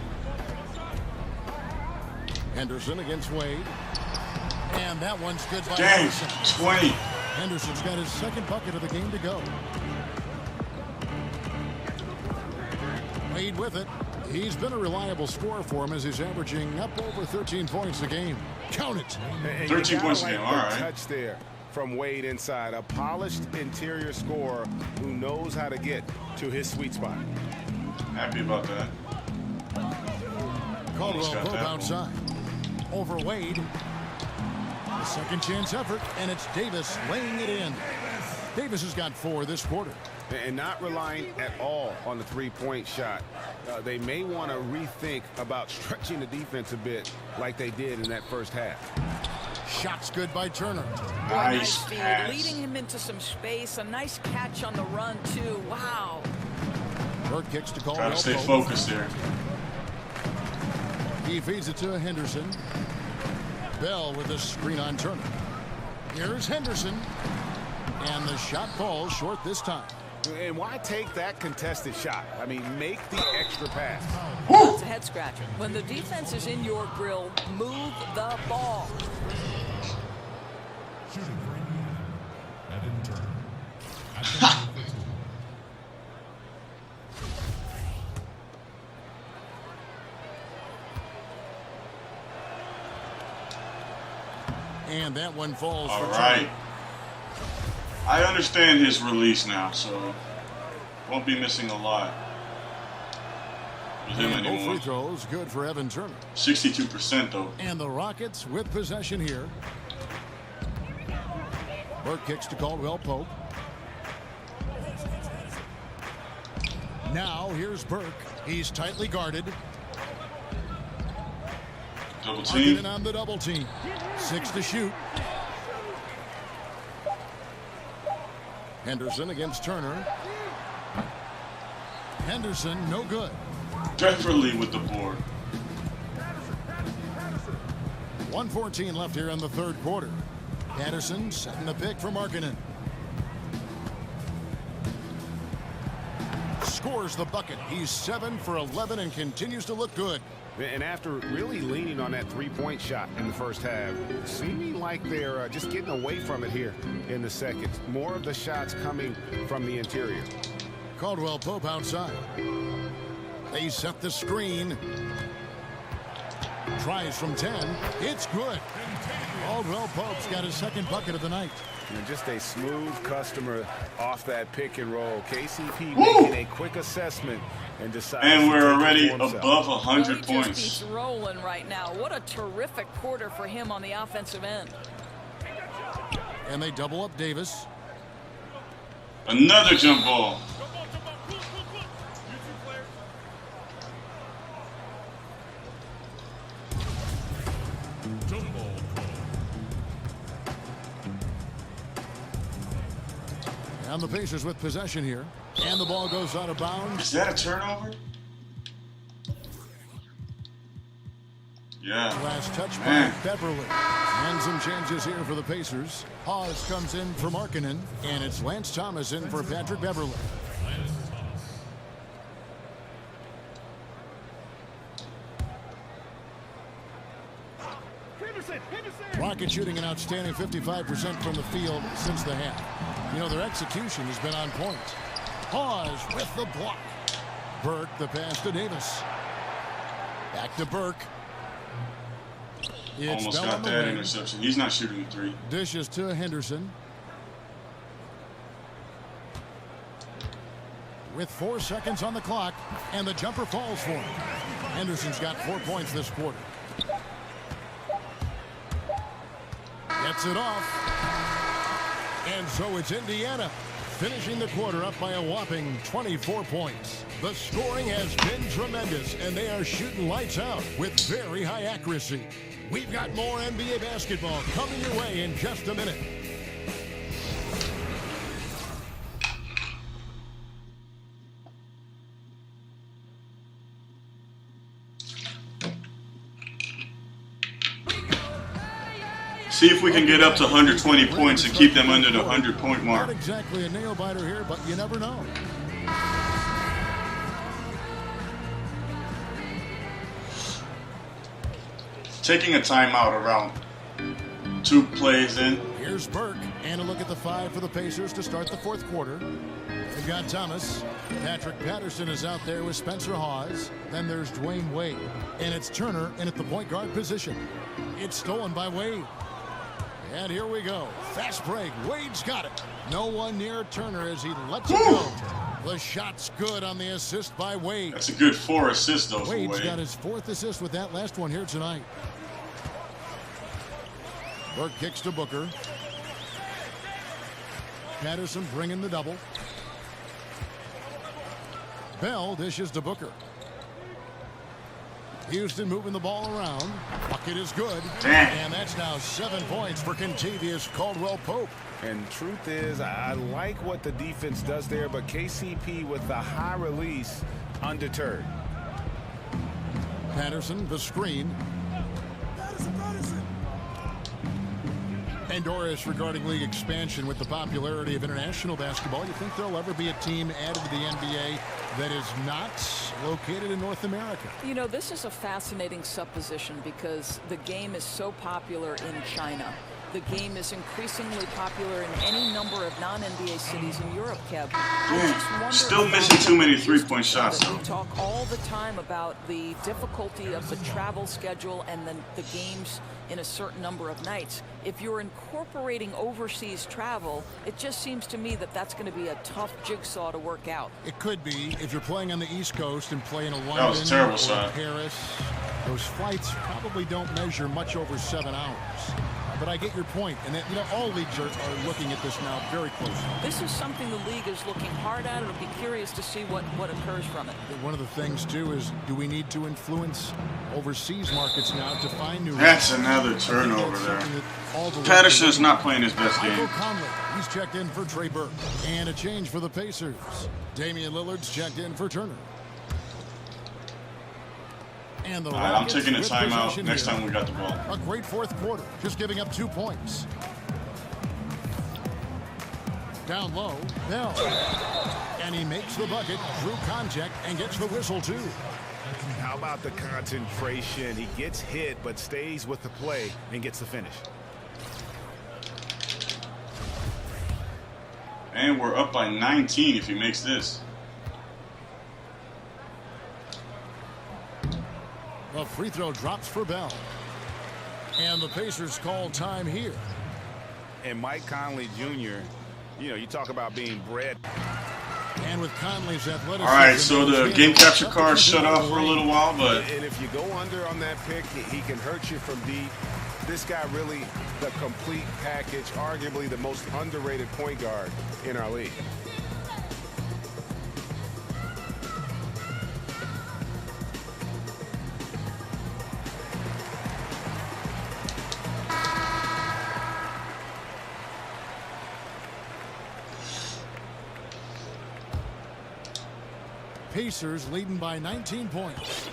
[SPEAKER 5] Henderson against Wade. And that one's good by
[SPEAKER 1] Dang,
[SPEAKER 5] Henderson.
[SPEAKER 1] 20.
[SPEAKER 5] Henderson's got his 2nd bucket of the game to go. Wade with it. He's been a reliable scorer for him as he's averaging up over 13 points a game. Count it.
[SPEAKER 8] And
[SPEAKER 1] 13 points a
[SPEAKER 8] like
[SPEAKER 1] game, all right.
[SPEAKER 8] Touch there from Wade inside. A polished interior scorer who knows how to get to his sweet spot.
[SPEAKER 1] Happy about that.
[SPEAKER 5] Caldwell
[SPEAKER 1] got
[SPEAKER 5] Pope
[SPEAKER 1] that
[SPEAKER 5] outside. Over Wade. A second chance effort, and it's Davis laying it in. Davis has got 4 this quarter.
[SPEAKER 8] And not relying at all on the three-point shot. They may want to rethink about stretching the defense a bit like they did in that first half.
[SPEAKER 5] Shots good by Turner.
[SPEAKER 7] Nice
[SPEAKER 1] Nice
[SPEAKER 7] feed,
[SPEAKER 1] pass.
[SPEAKER 7] leading him into some space. A nice catch on the run, too. Wow.
[SPEAKER 5] Burke kicks to Caldwell
[SPEAKER 1] Gotta stay
[SPEAKER 5] Pope.
[SPEAKER 1] focused there.
[SPEAKER 5] He feeds it to Henderson. Bell with a screen on Turner. Here's Henderson. And the shot falls short this time.
[SPEAKER 8] And why take that contested shot? I mean, make the extra pass.
[SPEAKER 7] That's a head scratcher. When the defense is in your grill, move the ball.
[SPEAKER 13] Shooting for Indiana, Evan Turner. At the line for 2.
[SPEAKER 5] And that one falls
[SPEAKER 1] All
[SPEAKER 5] for
[SPEAKER 1] right.
[SPEAKER 5] Turner.
[SPEAKER 1] I understand his release now, so won't be missing a lot with him
[SPEAKER 5] And both
[SPEAKER 1] anymore.
[SPEAKER 5] free throws good for Evan Turner.
[SPEAKER 1] 62% though.
[SPEAKER 5] And the Rockets with possession here. Burke kicks to Caldwell Pope. Now here's Burke. He's tightly guarded.
[SPEAKER 1] Double team.
[SPEAKER 5] Markkanen on the double team. 6 to shoot. Henderson against Turner. Henderson, no good.
[SPEAKER 1] Beverly with the board.
[SPEAKER 5] 1:14 left here in the 3rd quarter. Patterson setting the pick for Markkanen. scores the bucket. He's 7 for 11 and continues to look good.
[SPEAKER 8] And after really leaning on that three-point shot in the first half, seeming like they're just getting away from it here in the second. More of the shots coming from the interior.
[SPEAKER 5] Caldwell Pope outside. They set the screen. Tries from 10. It's good. Caldwell Pope's got his second bucket of the night.
[SPEAKER 8] And just a smooth customer off that pick and roll. KCP making a quick assessment and decides.
[SPEAKER 1] And we're already above 100
[SPEAKER 7] he
[SPEAKER 1] points.
[SPEAKER 7] Just keeps rolling right now. What a terrific quarter for him on the offensive end.
[SPEAKER 5] And they double up Davis.
[SPEAKER 1] Another jump ball.
[SPEAKER 5] And the Pacers with possession here. And the ball goes out of bounds.
[SPEAKER 1] Is that a turnover? Yeah.
[SPEAKER 5] Last touch by Beverly. And some changes here for the Pacers. Hawes comes in for Markkanen. And it's Lance Thomas in for Patrick Beverly. Rockets shooting an outstanding 55% from the field since the half. You know, their execution has been on point. Hawes with the block. Burke, the pass to Davis. Back to Burke. It's
[SPEAKER 1] almost got that interception. He's not shooting the three.
[SPEAKER 5] Dishes to Henderson. With 4 seconds on the clock, and the jumper falls for him. Henderson's got 4 points this quarter. Gets it off. And so it's Indiana finishing the quarter up by a whopping 24 points. The scoring has been tremendous, and they are shooting lights out with very high accuracy. We've got more NBA basketball coming your way in just a minute.
[SPEAKER 1] See if we can get up to 120 points and keep them under the 100-point mark.
[SPEAKER 5] Not exactly a nail-biter here, but you never know.
[SPEAKER 1] Taking a timeout around 2 plays in.
[SPEAKER 5] Here's Burke, and a look at the 5 for the Pacers to start the fourth quarter. They've got Thomas. Patrick Patterson is out there with Spencer Hawes. Then there's Dwayne Wade. And it's Turner in at the point guard position. It's stolen by Wade. And here we go. Fast break. Wade's got it. No one near Turner as he lets it go. The shot's good on the assist by Wade.
[SPEAKER 1] That's a good 4 assists, though, for
[SPEAKER 5] Wade's
[SPEAKER 1] Wade.
[SPEAKER 5] got his 4th assist with that last one here tonight. Burke kicks to Booker. Patterson bringing the double. Bell dishes to Booker. Houston moving the ball around. Bucket is good.
[SPEAKER 1] Damn.
[SPEAKER 5] And that's now 7 points for Kentavious Caldwell-Pope.
[SPEAKER 8] And truth is, I like what the defense does there, but KCP with the high release, undeterred.
[SPEAKER 5] Patterson, the screen. And Doris, regarding league expansion with the popularity of international basketball, you think there'll ever be a team added to the NBA that is not located in North America?
[SPEAKER 7] You know, this is a fascinating supposition because the game is so popular in China. The game is increasingly popular in any number of non-NBA cities in Europe, Kev.
[SPEAKER 1] Still missing too many three-point shots, though.
[SPEAKER 7] We talk all the time about the difficulty of the travel schedule and then the games in a certain number of nights. If you're incorporating overseas travel, it just seems to me that that's going to be a tough jigsaw to work out.
[SPEAKER 5] It could be if you're playing on the East Coast and playing in
[SPEAKER 1] That was a
[SPEAKER 5] London
[SPEAKER 1] terrible
[SPEAKER 5] or
[SPEAKER 1] shot.
[SPEAKER 5] Paris. Those flights probably don't measure much over 7 hours. But I get your point, and that, you know, all leagues are looking at this now very closely.
[SPEAKER 7] This is something the league is looking hard at. It'll be curious to see what occurs from it.
[SPEAKER 5] One of the things, too, is do we need to influence overseas markets now to find new...
[SPEAKER 1] That's another turnover there. Patterson is not playing his best game.
[SPEAKER 5] Conley, he's checked in for Trey Burke. And a change for the Pacers. Damian Lillard's checked in for Turner. And the
[SPEAKER 1] I'm taking a timeout next time we got the ball.
[SPEAKER 5] A great fourth quarter, just giving up 2 points. Down low, Bell. And he makes the bucket through contact and gets the whistle, too.
[SPEAKER 8] How about the concentration? He gets hit, but stays with the play and gets the finish.
[SPEAKER 1] And we're up by 19 if he makes this.
[SPEAKER 5] The free throw drops for Bell. And the Pacers call time here.
[SPEAKER 8] And Mike Conley Jr., you know, you talk about being bred.
[SPEAKER 5] And with Conley's athleticism.
[SPEAKER 1] All right, so the game capture card shut off for a little while, but
[SPEAKER 8] And if you go under on that pick, he can hurt you from deep. This guy really the complete package, arguably the most underrated point guard in our league.
[SPEAKER 5] Pacers leading by 19 points.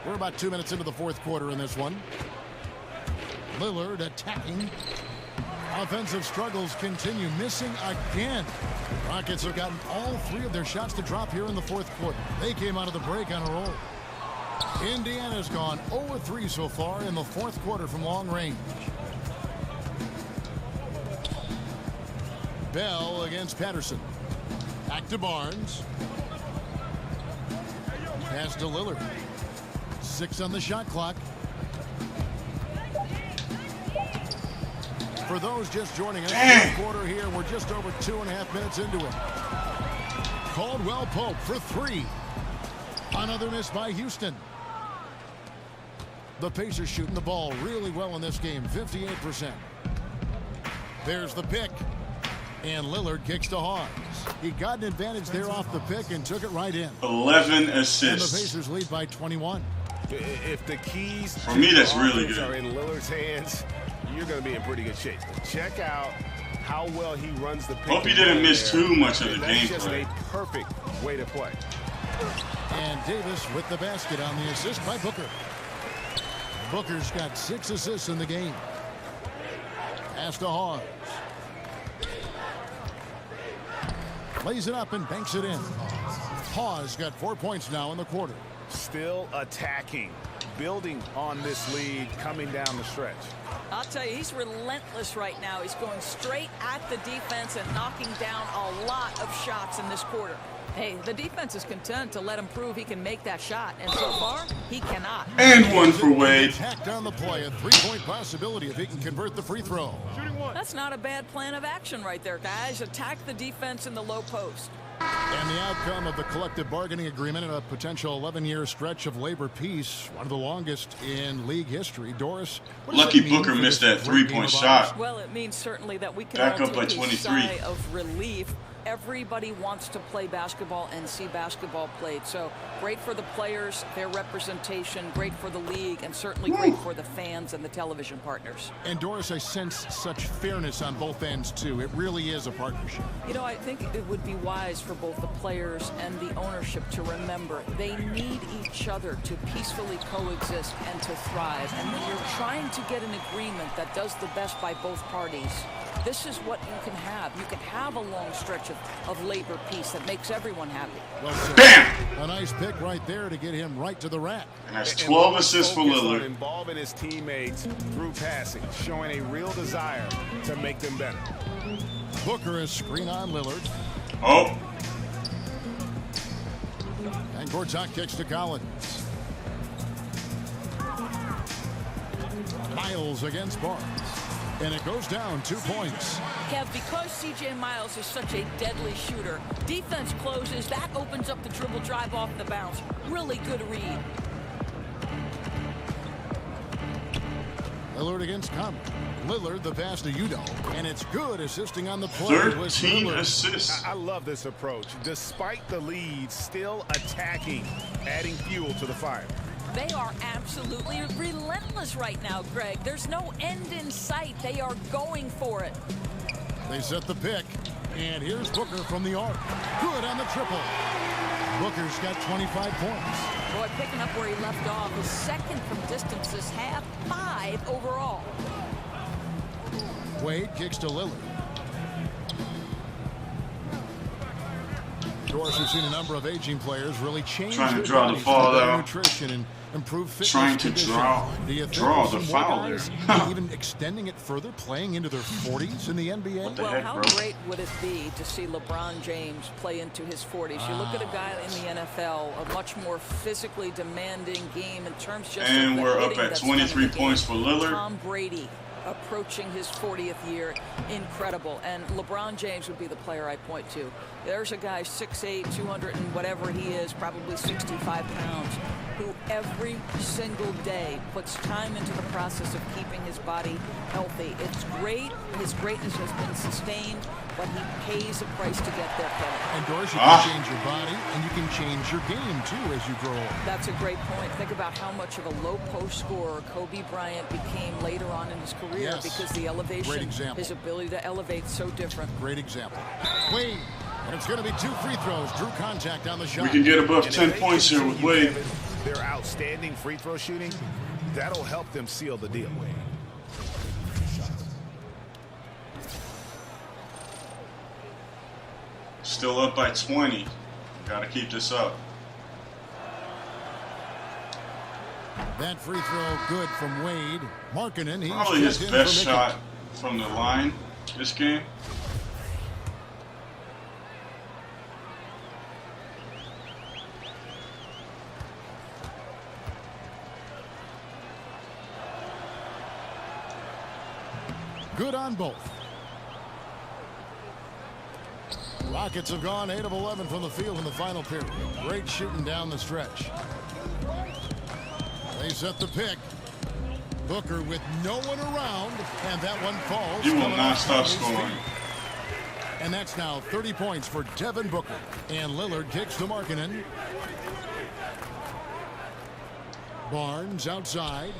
[SPEAKER 5] We're about 2 minutes into the fourth quarter in this one. Lillard attacking. Offensive struggles continue, missing again. Rockets have gotten all 3 of their shots to drop here in the fourth quarter. They came out of the break on a roll. Indiana's gone 0-3 so far in the fourth quarter from long range. Bell against Patterson. Back to Barnes. Pass to Lillard. 6 on the shot clock. For those just joining us, fourth quarter here, we're just over 2.5 minutes into it. Caldwell Pope for 3. Another miss by Houston. The Pacers shooting the ball really well in this game, 58%. There's the pick. And Lillard kicks to Hawes. He got an advantage there off the pick and took it right in.
[SPEAKER 1] 11 assists.
[SPEAKER 5] And the Pacers lead by 21.
[SPEAKER 8] If the keys
[SPEAKER 1] for me, that's really good.
[SPEAKER 8] Are in Lillard's hands, you're going to be in pretty good shape. Check out how well he runs the pick.
[SPEAKER 1] Hope he didn't miss too much of the gameplay.
[SPEAKER 8] That's just a perfect way to play.
[SPEAKER 5] And Davis with the basket on the assist by Booker. Booker's got 6 assists in the game. Pass to Hawes. Plays it up and banks it in. Hawes got 4 points now in the quarter.
[SPEAKER 8] Still attacking, building on this lead coming down the stretch.
[SPEAKER 7] I'll tell you, he's relentless right now. He's going straight at the defense and knocking down a lot of shots in this quarter. Hey, the defense is content to let him prove he can make that shot, and so far, he cannot.
[SPEAKER 1] And one for Wade.
[SPEAKER 5] Attack down the play, a 3-point possibility if he can convert the free throw.
[SPEAKER 7] That's not a bad plan of action right there, guys. Attack the defense in the low post.
[SPEAKER 5] And the outcome of the collective bargaining agreement and a potential 11-year stretch of labor peace, one of the longest in league history. Doris,
[SPEAKER 1] lucky Booker missed that 3-point shot.
[SPEAKER 7] Well, it means certainly that we can
[SPEAKER 1] back
[SPEAKER 7] all
[SPEAKER 1] up by
[SPEAKER 7] take
[SPEAKER 1] 23.
[SPEAKER 7] a sigh of relief. Everybody wants to play basketball and see basketball played. So great for the players, their representation, great for the league, and certainly great for the fans and the television partners.
[SPEAKER 5] And Doris, I sense such fairness on both ends, too. It really is a partnership.
[SPEAKER 7] You know, I think it would be wise for both the players and the ownership to remember they need each other to peacefully coexist and to thrive. And when you're trying to get an agreement that does the best by both parties, this is what you can have. You can have a long stretch of labor peace that makes everyone happy.
[SPEAKER 5] Well,
[SPEAKER 1] bam!
[SPEAKER 5] A nice pick right there to get him right to the rack.
[SPEAKER 1] And that's 12 assists for Lillard.
[SPEAKER 8] Involving his teammates through passing, showing a real desire to make them better.
[SPEAKER 5] Booker is screen on Lillard.
[SPEAKER 1] Oh.
[SPEAKER 5] And Gortat kicks to Collins. Miles against Barnes. And it goes down 2 points.
[SPEAKER 7] Kev, because C.J. Miles is such a deadly shooter, defense closes, that opens up the dribble drive off the bounce. Really good read.
[SPEAKER 5] Lillard against Conley. Lillard the pass to Udo. And it's good, assisting on the play.
[SPEAKER 1] 13 assists.
[SPEAKER 8] I love this approach. Despite the lead, still attacking, adding fuel to the fire.
[SPEAKER 7] They are absolutely relentless right now, Greg. There's no end in sight. They are going for it.
[SPEAKER 5] They set the pick. And here's Booker from the arc. Good on the triple. Booker's got 25 points.
[SPEAKER 7] Boy, picking up where he left off. His second from distance this half, 5 overall.
[SPEAKER 5] Wade kicks to Lillard. Doris, we've seen a number of aging players really change
[SPEAKER 1] Trying to
[SPEAKER 5] their
[SPEAKER 1] draw the
[SPEAKER 5] bodies
[SPEAKER 1] foul
[SPEAKER 5] through their
[SPEAKER 1] there.
[SPEAKER 5] nutrition and improve fitness.
[SPEAKER 1] Trying to
[SPEAKER 5] condition. Do you think
[SPEAKER 1] draw
[SPEAKER 5] we'll
[SPEAKER 1] the
[SPEAKER 5] see more
[SPEAKER 1] foul
[SPEAKER 5] guys
[SPEAKER 1] there.
[SPEAKER 5] even extending it further, playing into their 40s in the NBA?
[SPEAKER 1] What the
[SPEAKER 7] Well,
[SPEAKER 1] heck,
[SPEAKER 7] how
[SPEAKER 1] bro?
[SPEAKER 7] great would it be to see LeBron James play into his 40s? You look at a guy in the NFL, a much more physically demanding game in terms just
[SPEAKER 1] And
[SPEAKER 7] of the
[SPEAKER 1] we're up
[SPEAKER 7] hitting
[SPEAKER 1] at
[SPEAKER 7] that's
[SPEAKER 1] 23
[SPEAKER 7] done in the
[SPEAKER 1] points
[SPEAKER 7] game.
[SPEAKER 1] for Lillard.
[SPEAKER 7] Tom Brady approaching his 40th year, incredible. And LeBron James would be the player I point to. There's a guy 6'8", 200 and whatever he is, probably 65 pounds, who every single day puts time into the process of keeping his body healthy. It's great. His greatness has been sustained, but he pays a price to get there, Kevin.
[SPEAKER 5] And Doris, you can change your body, and you can change your game, too, as you grow older.
[SPEAKER 7] That's a great point. Think about how much of a low post scorer Kobe Bryant became later on in his career because the elevation,
[SPEAKER 5] Great example.
[SPEAKER 7] his ability to elevate so different.
[SPEAKER 5] Great example. Wade, and it's going to be 2 free throws. Drew contact on the shot.
[SPEAKER 1] We can get above
[SPEAKER 8] And
[SPEAKER 1] 10
[SPEAKER 8] if they
[SPEAKER 1] points here with
[SPEAKER 8] continue,
[SPEAKER 1] Wade.
[SPEAKER 8] Kevin, their outstanding free throw shooting, that'll help them seal the deal.
[SPEAKER 1] Still up by 20. Got to keep this up.
[SPEAKER 5] That free throw good from Wade. Markkanen, he's
[SPEAKER 1] Probably his
[SPEAKER 5] checked in
[SPEAKER 1] best
[SPEAKER 5] for Mickey.
[SPEAKER 1] shot from the line this game.
[SPEAKER 5] Good on both. Rockets have gone 8 of 11 from the field in the final period. Great shooting down the stretch. They set the pick. Booker with no one around, and that one falls.
[SPEAKER 1] He will
[SPEAKER 5] coming
[SPEAKER 1] not
[SPEAKER 5] off
[SPEAKER 1] stop
[SPEAKER 5] Conley's
[SPEAKER 1] scoring.
[SPEAKER 5] feet. And that's now 30 points for Devin Booker. And Lillard kicks to Markkanen. Barnes outside.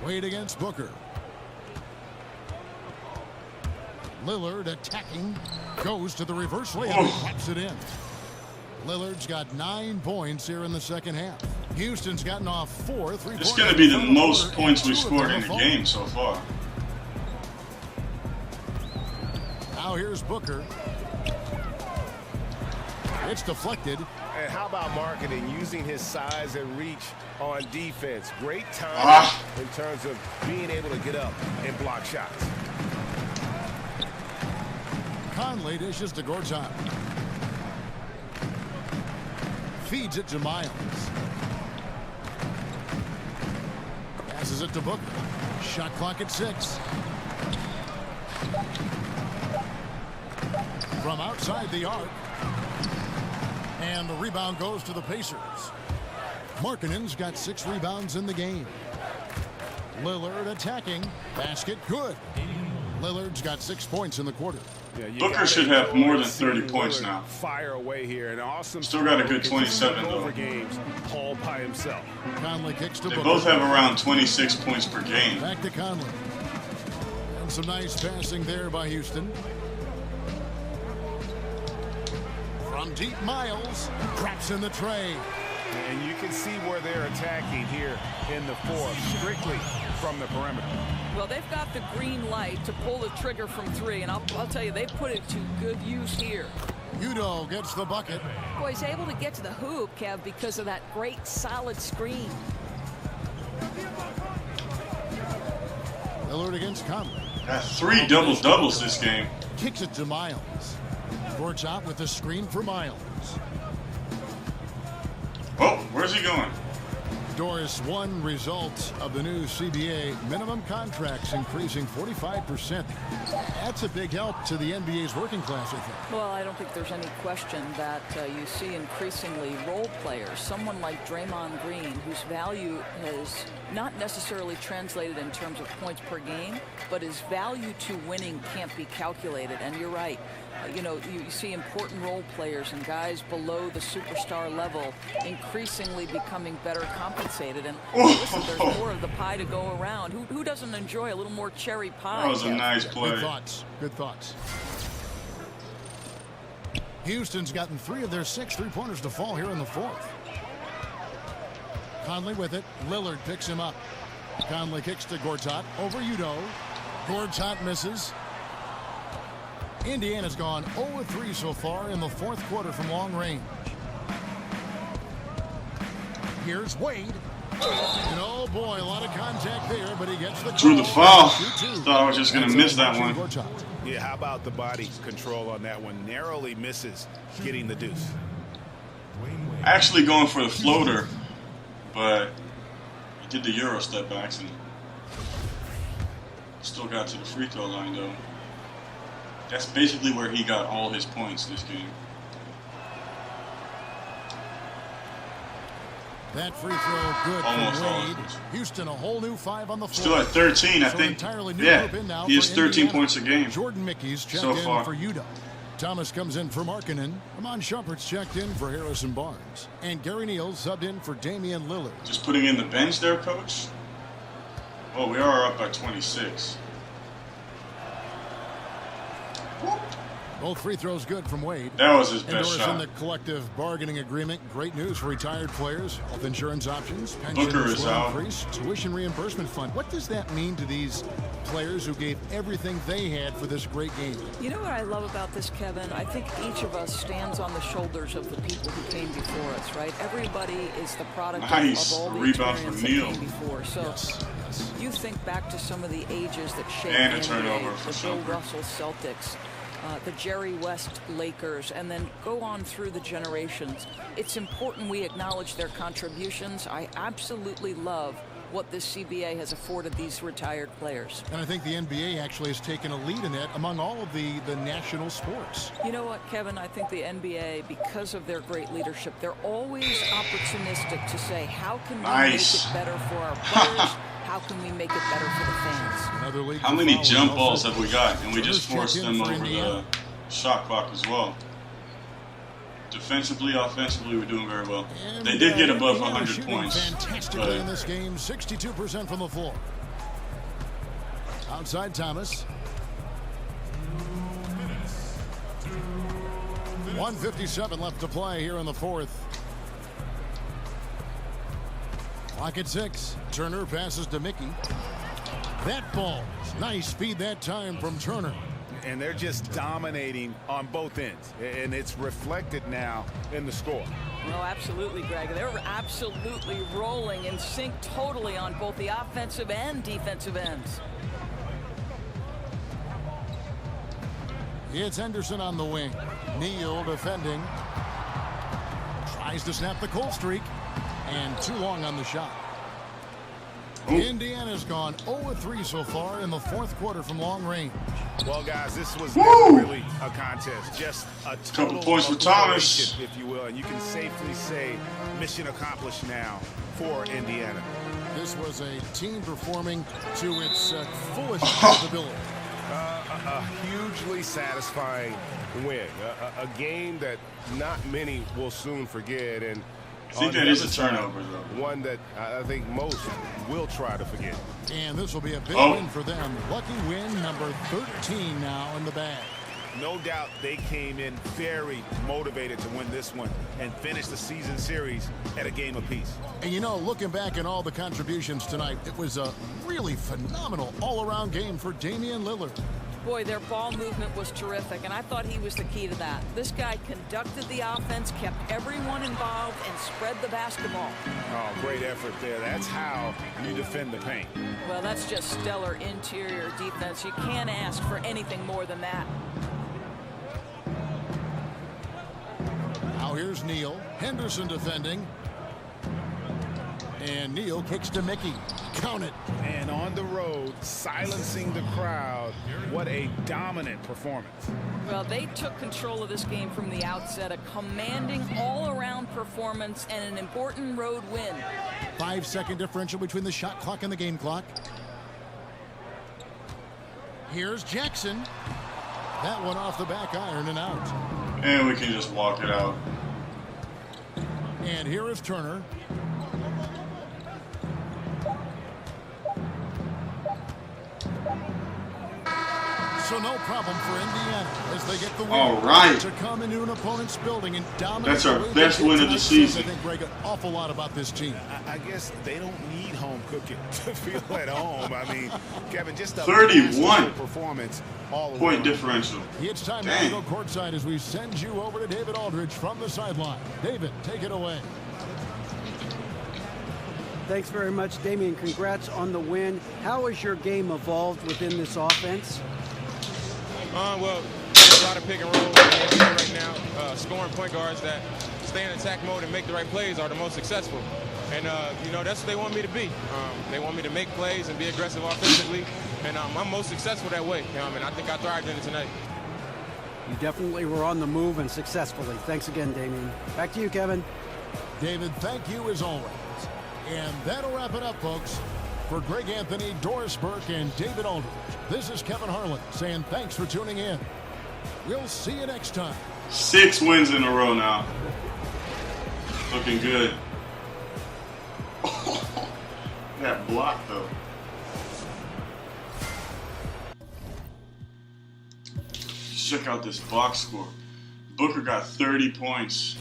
[SPEAKER 5] Wade against Booker. Lillard attacking. Goes to the reverse layup and taps it in. Lillard's got 9 points here in the second half. Houston's gotten off 4 3-pointers.
[SPEAKER 1] It's going to be the most points we scored in the game so far.
[SPEAKER 5] Now here's Booker. It's deflected.
[SPEAKER 4] And how about Markkanen using his size and reach on defense? Great time in terms of being able to get up and block shots.
[SPEAKER 5] Conley dishes to Gortat. Feeds it to Miles. Passes it to Booker. Shot clock at 6. From outside the arc. And the rebound goes to the Pacers. Markkanen's got 6 rebounds in the game. Lillard attacking. Basket good. Lillard's got 6 points in the quarter.
[SPEAKER 8] Yeah,
[SPEAKER 1] Booker should have more than 30 points now.
[SPEAKER 8] Fire away here. An awesome.
[SPEAKER 1] Still got a good 27 though.
[SPEAKER 8] Over games all by himself.
[SPEAKER 5] Conley kicks to
[SPEAKER 1] They
[SPEAKER 5] Booker.
[SPEAKER 1] both have around 26 points per game.
[SPEAKER 5] Back to Conley. And some nice passing there by Houston. From deep, Miles traps in the tray.
[SPEAKER 8] And you can see where they're attacking here in the fourth, strictly from the perimeter.
[SPEAKER 7] Well, they've got the green light to pull the trigger from 3, and I'll tell you, they put it to good use here.
[SPEAKER 5] Udo gets the bucket.
[SPEAKER 7] Boy, he's able to get to the hoop, Kev, because of that great solid screen.
[SPEAKER 5] Lillard against Conley.
[SPEAKER 1] Got 3 double-doubles this game.
[SPEAKER 5] Kicks it to Miles. Gortat with the screen for Miles.
[SPEAKER 1] Oh, where's he going?
[SPEAKER 5] Doris, one result of the new CBA, minimum contracts increasing 45%. That's a big help to the NBA's working class, I think.
[SPEAKER 7] Well, I don't think there's any question that you see increasingly role players, someone like Draymond Green, whose value has not necessarily translated in terms of points per game, but his value to winning can't be calculated. And you're right. You know, you see important role players and guys below the superstar level increasingly becoming better compensated. And listen, there's more of the pie to go around. Who doesn't enjoy a little more cherry pie?
[SPEAKER 1] That was a nice play.
[SPEAKER 5] Good thoughts. Good thoughts. Houston's gotten 3 of their 6 3-pointers to fall here in the fourth. Conley with it. Lillard picks him up. Conley kicks to Gortat over Udo. Gortat misses. Indiana's gone 0-3 so far in the fourth quarter from long range. Here's Wade. And oh boy, a lot of contact there, but he gets the call.
[SPEAKER 1] Through the foul. Thought I was just going to miss that one.
[SPEAKER 8] Yeah, how about the body control on that one? Narrowly misses getting the deuce.
[SPEAKER 1] Actually going for the floater, but he did the Euro step backs and still got to the free throw line though. That's basically where he got all his points this game.
[SPEAKER 5] That free throw good
[SPEAKER 1] Almost
[SPEAKER 5] for
[SPEAKER 1] all
[SPEAKER 5] Wade. Houston a whole new 5 on the floor.
[SPEAKER 1] Still at 13, I think. Yeah, he has 13 points a game
[SPEAKER 5] Jordan Mickey's checked
[SPEAKER 1] so
[SPEAKER 5] in
[SPEAKER 1] far.
[SPEAKER 5] for Udo. Thomas comes in for Markkanen. Amon Shumpert's checked in for Harrison Barnes. And Gary Neal subbed in for Damian Lillard.
[SPEAKER 1] Just putting in the bench there, coach? Oh, we are up by 26. Whoop.
[SPEAKER 5] Both free throws good from Wade.
[SPEAKER 1] That was his best
[SPEAKER 5] Endorsing
[SPEAKER 1] shot.
[SPEAKER 5] the collective bargaining agreement. Great news for retired players. Health insurance options. Pensions
[SPEAKER 1] Booker is
[SPEAKER 5] will
[SPEAKER 1] out.
[SPEAKER 5] increase. Tuition reimbursement fund. What does that mean to these players who gave everything they had for this great game?
[SPEAKER 7] You know what I love about this, Kevin? I think each of us stands on the shoulders of the people who came before us, right? Everybody is the product
[SPEAKER 1] Nice.
[SPEAKER 7] of all the
[SPEAKER 1] Rebound
[SPEAKER 7] experience
[SPEAKER 1] from
[SPEAKER 7] that
[SPEAKER 1] Neal.
[SPEAKER 7] came before. So you think back to some of the ages that shaped
[SPEAKER 1] And a
[SPEAKER 7] the
[SPEAKER 1] turnover
[SPEAKER 7] NBA,
[SPEAKER 1] for
[SPEAKER 7] the Bill
[SPEAKER 1] Shumpert.
[SPEAKER 7] Russell Celtics, the Jerry West Lakers, and then go on through the generations. It's important we acknowledge their contributions. I absolutely love what this CBA has afforded these retired players.
[SPEAKER 5] And I think the NBA actually has taken a lead in that among all of the national sports.
[SPEAKER 7] You know what, Kevin? I think the NBA, because of their great leadership, they're always opportunistic to say, how can we
[SPEAKER 1] Nice.
[SPEAKER 7] make it better for our players? How can we make it better for the fans?
[SPEAKER 5] Another league
[SPEAKER 1] How
[SPEAKER 5] for
[SPEAKER 1] many
[SPEAKER 5] fouls
[SPEAKER 1] jump
[SPEAKER 5] also.
[SPEAKER 1] balls have we got? And we just
[SPEAKER 5] Turner's
[SPEAKER 1] forced
[SPEAKER 5] checked in
[SPEAKER 1] them
[SPEAKER 5] for
[SPEAKER 1] over
[SPEAKER 5] Indiana.
[SPEAKER 1] the shot clock as well. Defensively, offensively, we're doing very well.
[SPEAKER 5] And,
[SPEAKER 1] They did get above
[SPEAKER 5] Indiana
[SPEAKER 1] 100
[SPEAKER 5] shooting
[SPEAKER 1] points.
[SPEAKER 5] fantastically
[SPEAKER 1] But
[SPEAKER 5] in this game, 62% from the floor. Outside Thomas. 1:57 left to play here in the fourth. Clock at 6. Turner passes to Mickey. That ball. Nice speed that time from Turner.
[SPEAKER 8] And they're just dominating on both ends. And it's reflected now in the score.
[SPEAKER 7] No, absolutely, Greg. They're absolutely rolling in sync totally on both the offensive and defensive ends.
[SPEAKER 5] It's Henderson on the wing. Neal defending. Tries to snap the cold streak. And too long on the shot. Indiana's gone 0-3 so far in the fourth quarter from long range.
[SPEAKER 8] Well, guys, this was never really a contest. Just a total
[SPEAKER 1] Couple points for Thomas.
[SPEAKER 8] obliteration, if you will. And you can safely say mission accomplished now for Indiana.
[SPEAKER 5] This was a team performing to its fullest capability.
[SPEAKER 4] A hugely satisfying win. A game that not many will soon forget. And
[SPEAKER 1] I think that is a turnover, though.
[SPEAKER 4] One that I think most will try to forget.
[SPEAKER 5] And this will be a big win for them. Lucky win number 13 now in the bag.
[SPEAKER 8] No doubt they came in very motivated to win this one and finish the season series at a game apiece.
[SPEAKER 5] And you know, looking back at all the contributions tonight, it was a really phenomenal all-around game for Damian Lillard.
[SPEAKER 7] Boy, their ball movement was terrific, and I thought he was the key to that. This guy conducted the offense, kept everyone involved, and spread the basketball.
[SPEAKER 8] Oh, great effort there. That's how you defend the paint.
[SPEAKER 7] Well, that's just stellar interior defense. You can't ask for anything more than that.
[SPEAKER 5] Now here's Neal. Henderson defending. And Neal kicks to Mickey. Count it.
[SPEAKER 8] And on the road, silencing the crowd. What a dominant performance.
[SPEAKER 7] Well, they took control of this game from the outset. A commanding all-around performance and an important road win.
[SPEAKER 5] 5-second differential between the shot clock and the game clock. Here's Jackson. That one off the back iron and out.
[SPEAKER 1] And we can just walk it out.
[SPEAKER 5] And here is Turner. So no problem for Indiana as they get the win.
[SPEAKER 1] All right.
[SPEAKER 5] To come into an opponent's building and dominate.
[SPEAKER 1] That's our best win of the season.
[SPEAKER 5] I think, Greg, an awful lot about this team.
[SPEAKER 8] I guess they don't need home cooking to feel at home. I mean, Kevin, just a
[SPEAKER 1] 31
[SPEAKER 8] performance. All
[SPEAKER 1] point differential.
[SPEAKER 5] It's time now to go courtside as we send you over to David Aldridge from the sideline. David, take it away.
[SPEAKER 6] Thanks very much, Damian. Congrats on the win. How has your game evolved within this offense?
[SPEAKER 12] Well, there's a lot of pick and roll in the NBA right now. Scoring point guards that stay in attack mode and make the right plays are the most successful. And, you know, that's what they want me to be. They want me to make plays and be aggressive offensively. And I'm most successful that way. And I think I thrived in it tonight.
[SPEAKER 6] You definitely were on the move and successfully. Thanks again, Damian. Back to you, Kevin.
[SPEAKER 5] David, thank you as always. And that'll wrap it up, folks. For Greg Anthony, Doris Burke, and David Aldridge, this is Kevin Harlan saying thanks for tuning in. We'll see you next time.
[SPEAKER 1] 6 wins in a row now. Looking good. That block, though. Check out this box score. Booker got 30 points.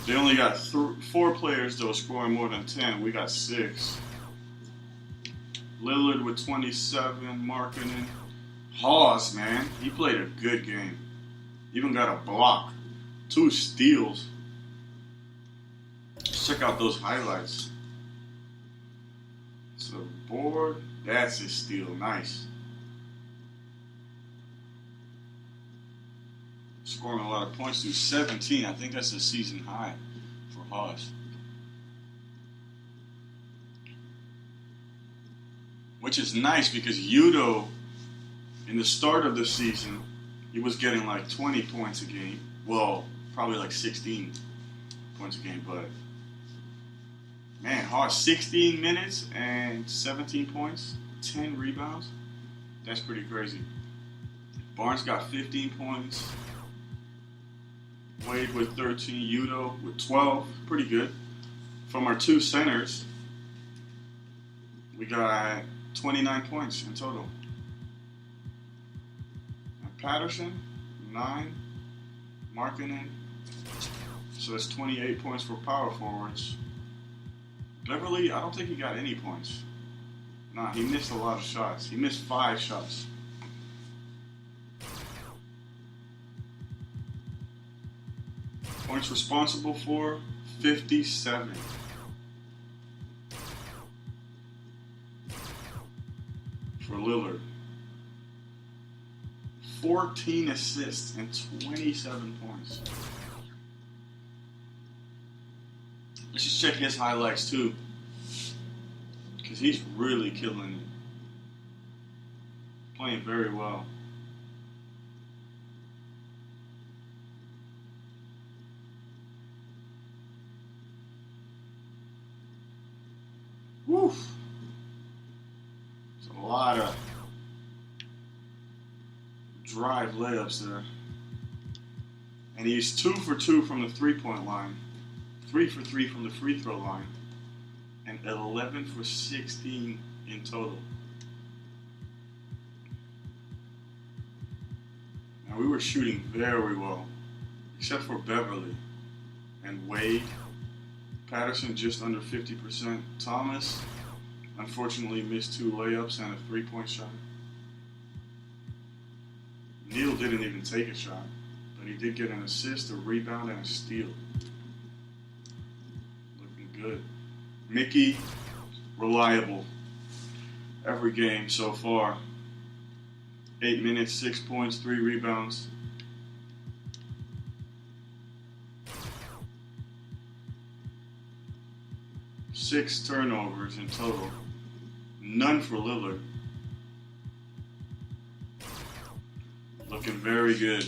[SPEAKER 1] They only got 4 players that were scoring more than 10. We got 6. Lillard with 27, Markkanen. Hawes, man, he played a good game. Even got a block. 2 steals. Check out those highlights. So board, that's his steal. Nice. Scoring a lot of points through 17. I think that's a season high for Haas. Which is nice because Udo, in the start of the season, he was getting like 20 points a game. Well, probably like 16 points a game, but man, Haas, 16 minutes and 17 points, 10 rebounds. That's pretty crazy. Barnes got 15 points. Wade with 13, Udo with 12, pretty good. From our 2 centers, we got 29 points in total. And Patterson, 9, Markkanen, so that's 28 points for power forwards. Beverly, I don't think he got any points. Nah, he missed a lot of shots. He missed 5 shots. Points responsible for 57. For Lillard. 14 assists and 27 points. Let's just check his highlights too. Because he's really killing it. Playing very well. Woof. There's a lot of drive layups there. And he's 2 for 2 from the 3-point line, 3 for 3 from the free throw line, and 11 for 16 in total. Now we were shooting very well, except for Beverly and Wade. Patterson just under 50%. Thomas, unfortunately, missed 2 layups and a 3-point shot. Neal didn't even take a shot, but he did get an assist, a rebound, and a steal. Looking good. Mickey, reliable. Every game so far. 8 minutes, 6 points, 3 rebounds. Six turnovers in total. None for Lillard. Looking very good.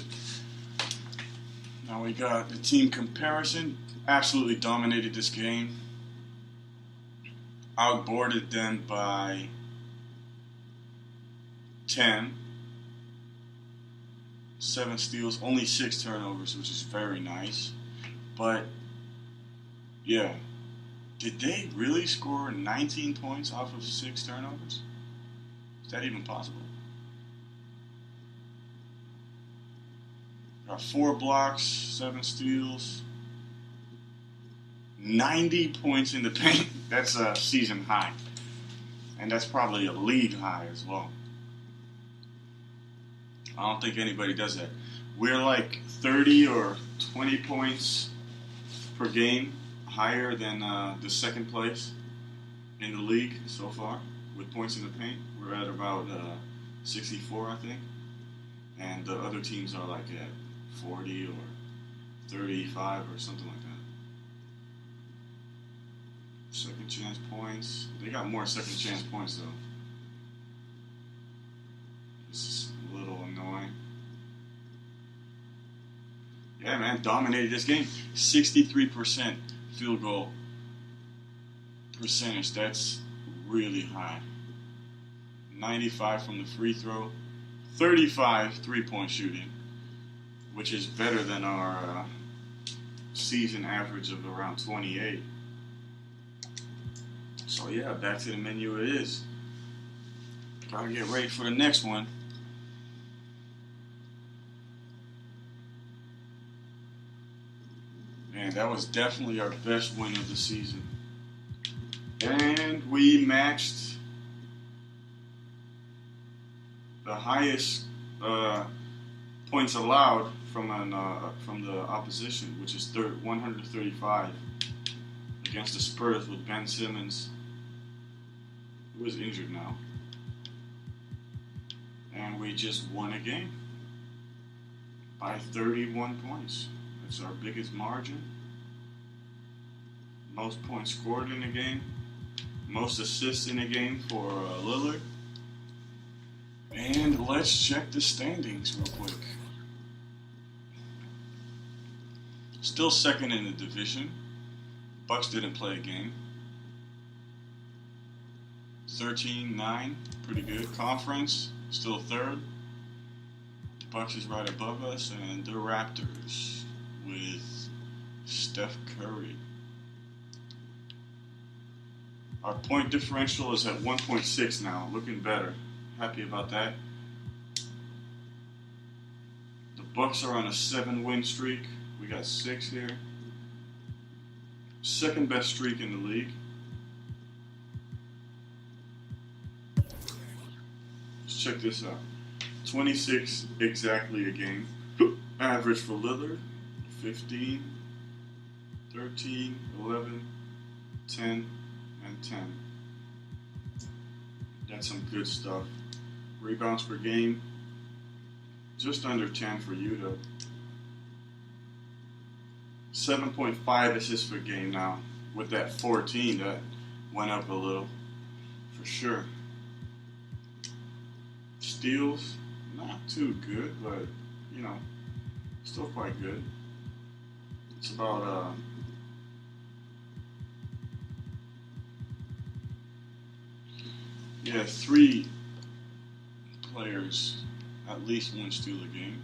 [SPEAKER 1] Now we got the team comparison. Absolutely dominated this game. Outboarded them by 10. 7 steals, only 6 turnovers, which is very nice. But, yeah. Did they really score 19 points off of 6 turnovers? Is that even possible? Got 4 blocks, 7 steals, 90 points in the paint. That's a season high. And that's probably a league high as well. I don't think anybody does that. We're like 30 or 20 points per game higher than the second place in the league so far with points in the paint. We're at about 64, I think. And the other teams are like at 40 or 35 or something like that. Second chance points. They got more second chance points though. This is a little annoying. Yeah, man, dominated this game. 63% field goal percentage. That's really high. 95 from the free throw. 35 three-point shooting, which is better than our season average of around 28. So yeah, back to the menu it is. Gotta get ready for the next one. Man, that was definitely our best win of the season. And we matched the highest points allowed from the opposition, which is 135 against the Spurs with Ben Simmons, who is injured now. And we just won a game by 31 points. That's our biggest margin. Most points scored in a game. Most assists in a game for Lillard. And let's check the standings real quick. Still second in the division. Bucks didn't play a game. 13-9, pretty good. Conference, still third. Bucks is right above us, and the Raptors with Steph Curry. Our point differential is at 1.6 now, looking better. Happy about that. The Bucks are on a 7-win streak. We got 6 here. Second best streak in the league. Let's check this out. 26 exactly a game. Average for Lillard, 15, 13, 11, 10, and 10. That's some good stuff. Rebounds per game, just under 10 for Yuta. 7.5 assists per game now. With that 14, that went up a little, for sure. Steals, not too good, but, you know, still quite good. It's about, yeah, 3 players, at least 1 steal a game.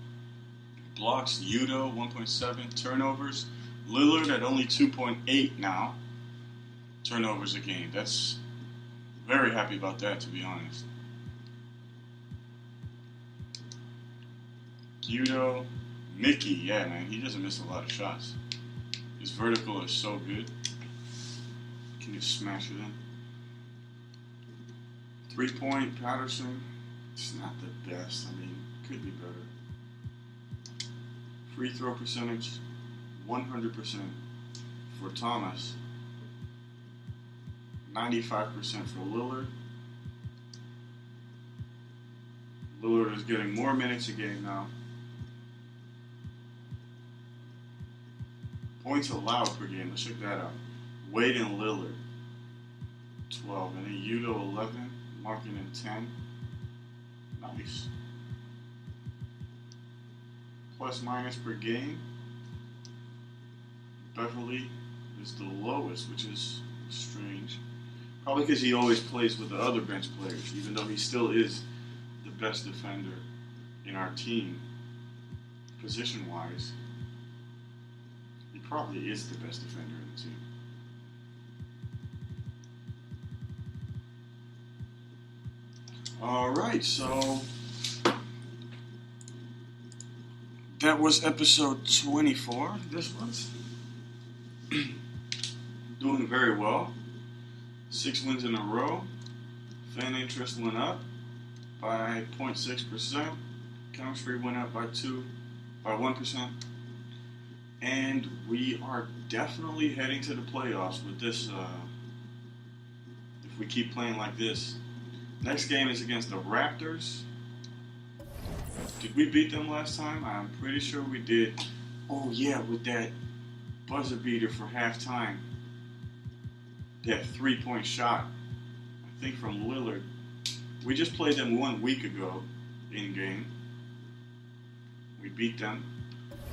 [SPEAKER 1] Blocks, Yuta, 1.7. Turnovers, Lillard at only 2.8 now. Turnovers a game. That's very happy about that, to be honest. Yuta, Mickey, yeah, man, he doesn't miss a lot of shots. His vertical is so good. Can you smash it in? 3-point, Patterson, it's not the best. I mean, could be better. Free throw percentage, 100% for Thomas. 95% for Lillard. Lillard is getting more minutes a game now. Points allowed per game, let's check that out. Wade and Lillard, 12. And then Yuta, 11. Marking in 10. Nice. Plus minus per game. Beverly is the lowest, which is strange. Probably because he always plays with the other bench players, even though he still is the best defender in our team, position-wise. He probably is the best defender in the team. Alright, so that was episode 24. This was doing very well. 6 wins in a row. Fan interest went up by 0.6%. Chemistry went up by 1%. And we are definitely heading to the playoffs with this, if we keep playing like this. Next game is against the Raptors. Did we beat them last time? I'm pretty sure we did. Oh yeah, with that buzzer beater for halftime. That 3-point shot, I think from Lillard. We just played them 1 week ago in game. We beat them.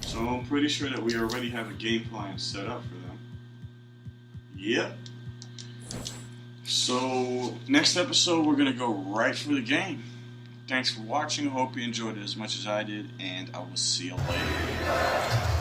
[SPEAKER 1] So I'm pretty sure that we already have a game plan set up for them. Yep. So next episode, we're going to go right for the game. Thanks for watching. I hope you enjoyed it as much as I did, and I will see you later.